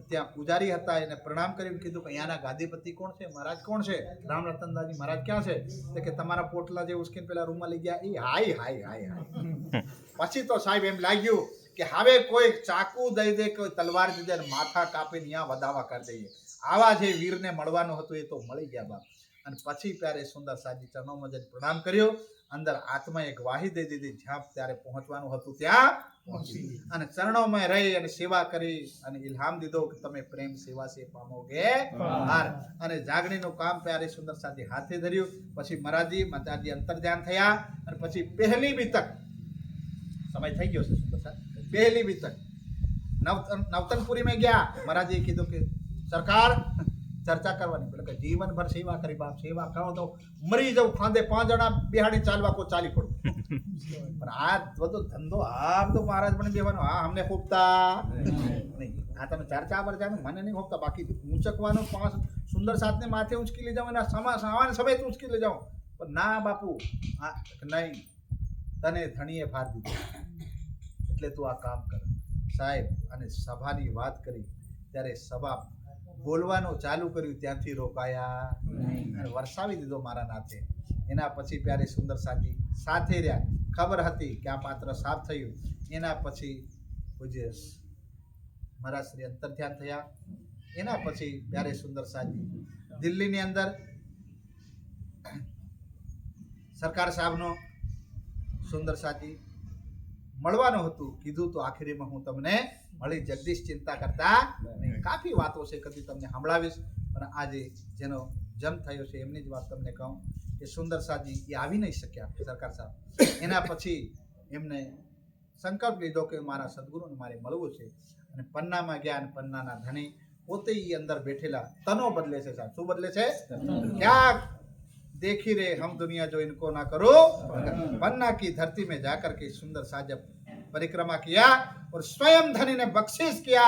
ત્યાં પૂજારી હતા, એને પ્રણામ કરીને કીધું કે અહીંયાના ગાદીપતિ કોણ છે, મહારાજ કોણ છે, રામરતનદાસજી મહારાજ ક્યાં છે? તો કે તમારા પોટલા જે ઉશ્કેન પેલા રૂમમાં લઈ ગયા, એ હાય. પછી તો સાહેબ એમ લાગ્યું કે હવે કોઈ ચાકુ દઈ દે, કોઈ તલવાર દઈ દે, માથા કાપીને અહીંયા વધાવા કરી દઈએ. આવા જે વીરને મળવાનું હતું એ તો મળી ગયા બાપ. અને પછી ત્યારે સુંદર સાજી ચરણોમાં જઈને પ્રણામ કર્યો. અંદર આત્માએ ગ્વાહી દઈ દીધી, જ્યાં ત્યારે પહોંચવાનું હતું ત્યાં પહોંચી, અને ચરણોમાં રહી અને સેવા કરી અને ઇલ્હામ દીધો કે તમે પ્રેમ સેવા સે પામોગે હાર. અને જાગણીનું કામ ત્યારે સુંદર સાજી હાથે ધર્યું. પછી મહારાજજી અંતર્ધ્યાન થયા. અને પછી પહેલી બીતક સમય થઈ ગયો છે સુંદર સાહેબ. પહેલી બીતક નવતનપુરીમાં ગયા. મહારાજે કીધું કે સરકાર ચર્ચા કરવાની, એટલે કે જીવનભર સેવા કરી બાપ, સેવા કરો તો મરી જાઉં, ખાંદે 5 જણા બેહાડી ચાલવા કો ચાલી પડું. પણ આ બધો ધંધો આમ તો મહારાજ પણ બેવાનો, હા અમને ખોપતા નહીં. આ તમે ચર્ચા પર જાઓ, મને નહીં ખોપતા. બાકી ઊંચકવાનું 5 સુંદર સાથને માથે ઊંચકી લઈ જાઉં, એના સામાન સમેત ઊંચકી લઈ જાઉં, પણ ના બાપુ આ નહીં, તને ધણીએ ફાર દીધો એટલે તું આ કામ કર સાહેબ. અને સભાની વાત કરી ત્યારે સભા બોલવાનું ચાલુ કર્યું, ત્યાંથી રોકાયા અને વરસાવી દીધો મારા નાથે. એના પછી પ્યારે સુંદર સાજી સાથે રહ્યા. ખબર હતી કે આ પાત્ર સાફ થયું. એના પછી પૂજ્ય મારા શ્રી અંતર્ધ્યાન થયા. એના પછી પ્યારે સુંદર સાજી દિલ્હીની અંદર સરકાર સાહેબનો સુંદર સાજી મળવાનું હતું. કીધું તો આખરીમાં હું તમને મળી. જગદીશ ચિંતા કરતા નહીં. કાફી વાતો છે, કદી તમને સંભળાવીશ. પણ આજે જેનો જન્મ થયો છે એમની જ વાત તમને કહું કે સુંદર સાજી એ આવી નહીં શક્યા સરકાર સાહેબ. એના પછી એમને સંકલ્પ લીધો કે મારા સદગુરુને મારે મળવું છે. અને પન્નામાં ગયા અને પન્નાના ધણી પોતે એ અંદર બેઠેલા તનો બદલે છે સાહેબ. શું બદલે છે? ક્યાં देखी रे हम दुनिया जो इनको ना करो. पन्ना की धरती में जाकर के सुंदर साजब परिक्रमा किया और स्वयं धनी ने बख्शिश किया.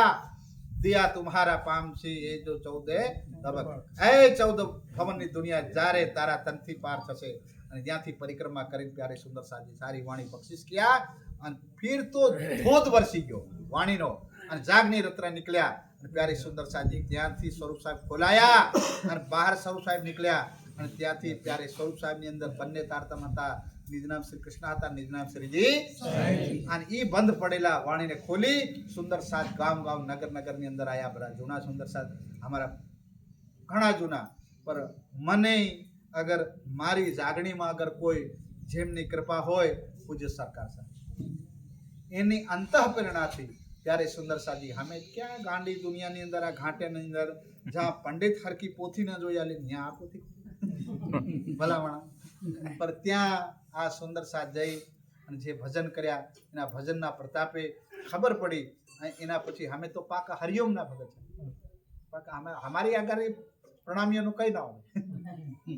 दिया तुम्हारा पाम से ये जो 14 तबक ए 14 भवन ની દુનિયા જારે તારા તનથી પાર થશે. અને ત્યાંથી પરિક્રમા કરીને પ્યારે સુંદર સાજી સારી વાણી બખ્શિશ કિયા. અને ફિર તો ધોધ વરસી ગયો વાણીનો અને જાગની રત્ન નીકળ્યા. અને પ્યારે સુંદર સાજી ત્યાંથી સ્વરૂપ સાહેબ ખોલાયા અને બહાર સ્વરૂપ સાહેબ નીકળ્યા. અને ત્યાંથી ત્યારે સ્વરૂપ સાહેબની અંદર બંને તારતમ હતા. નિજનામ શ્રી કૃષ્ણ હતા, નિજનામ શ્રીજી. અને ઈ બંધ પડેલા વાણીને ખોલી સુંદર સાજ ગામ નગર ની અંદર આયા. બધા જૂના સુંદર સાજ અમારા ઘણા જૂના. પર મને અગર મારી જાગણીમાં અગર કોઈ જેમની કૃપા હોય પૂજ્ય સરકાર સાહેબ એની અંતઃપ્રેરણાથી ત્યારે સુંદર સાજી અમે ક્યાં ગાંડી દુનિયાની અંદર આ ઘાટેની અંદર જ્યાં પંડિત હરકી પોથી ન જોયા લે ત્યાં આ પોથી ભલામણા. પર ત્યાં આ સુંદર સાજ જઈ અને જે ભજન કર્યા એના ભજનના પ્રતાપે ખબર પડી. એના પછી અમે તો પાકા હરિઓમના ભગત છે. પાકા અમે અમારી આગળ પ્રણામીઓનું કઈ ના હોય.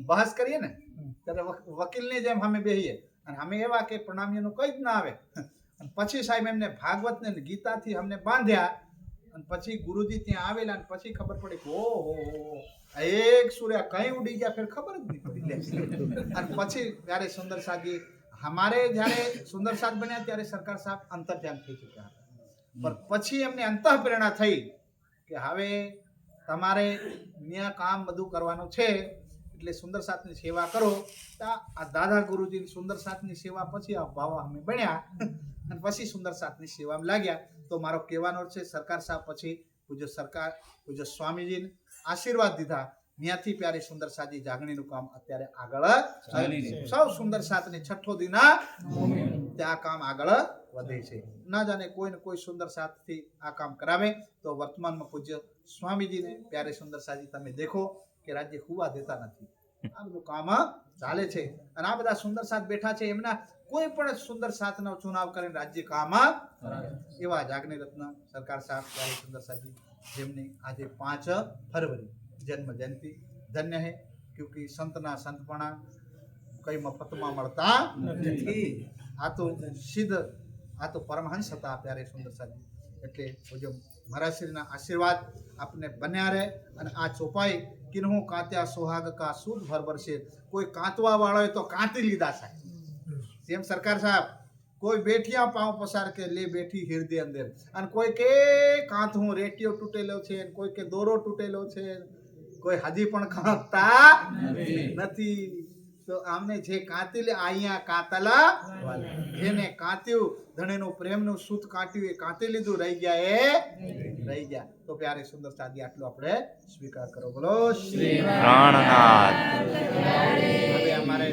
બહસ કરીએ ને ત્યારે વકીલની જેમ અમે બેહીએ અને અમે એવા કે પ્રણામીઓનું કઈ જ ના આવે. અને પછી સાહેબ એમને ભાગવત ને ગીતાથી અમને બાંધ્યા. અને પછી ગુરુજી ત્યાં આવેલા અને પછી ખબર પડી કે ઓહો એક સૂર્યા કઈ ઉડી ગયા ફેર ખબર જ નહીં પડી. અને પછી ત્યારે સુંદર સાજી અમારે જ્યારે સુંદર સાજ બન્યા ત્યારે સરકાર સાહેબ અંતર્ધ્યાન થઈ ચૂક્યા હતા. પણ પછી એમને અંતઃપ્રેરણા થઈ કે હવે તમારે ત્યાં કામ બધું કરવાનું છે એટલે સુંદર સાતની સેવા કરો. આ દાદા ગુરુજી સુંદર સાતની સેવા પછી આ ભાવા અમે બન્યા અને પછી સુંદર સાતની સેવામાં લાગ્યા. તો મારો કહેવાનો છે સરકાર સાહેબ પછી પૂજ્ય સ્વામીજીને આશીર્વાદ દીધા. ત્યાંથી પ્યારે સુંદર સાજી જાગણીનું કામ અત્યારે આગળ સૌ સુંદર સાતની છઠ્ઠો દિના ત્યાં કામ આગળ વધે છે. ના જાણે કોઈને કોઈ સુંદર સાથથી આ કામ કરાવે તો વર્તમાનમાં પૂજ્ય સ્વામીજીને પ્યારે સુંદર સાજી તમે દેખો કે રાજ્ય હુવા દેતા નથી. આ બધું કામ ચાલે છે. અને આ બધા સુંદર સાથ બેઠા છે એમના કોઈ પણ સુંદર સાથનો ચુનાવ કરીને રાજ્ય કામ એવા જાગની રત્ન સરકાર સાહેબ પ્યારે સુંદર સાજી જેમની આજે 5 ફરવરી જન્મ જયંતિ ધન્ય है क्योंकि संतना संतपणा कई मफतમાં મળતા નથી. આ તો સિદ્ધ આ તો પરમહંસ હતા પ્યારે સુંદર સાજી. એટલે પૂજ્ય મહારાજશ્રીના આશીર્વાદ આપને બન્યા રહે. અને આ ચોપાઈ કિન્હુ કાત્યા સોહાગ કા સૂદ ભર વર્ષે કોઈ કાંતવા વાળોએ તો કાંતી લીધા સાહેબ. જેમ સરકાર સાહેબ કોઈ બેઠિયા પાવ પસાર કે લે બેઠી હૃદય અંદર. અને કોઈ કે કાંત હું રેટિયો તૂટેલો છે, કોઈ કે દોરો તૂટેલો છે, કોઈ હજી પણ કાંતતા નથી. તો આમને જે કાંતી લે અહીંયા કાંતલા જેને કાંત્યું ધણીનું પ્રેમનું સૂત કાંટ્યું એ કાંતી લીધું રહી ગયા. તો પ્યારે સુંદર સાદી આટલું આપણે સ્વીકાર કરો. બોલો શ્રી પ્રાણનાથ. હવે અમારે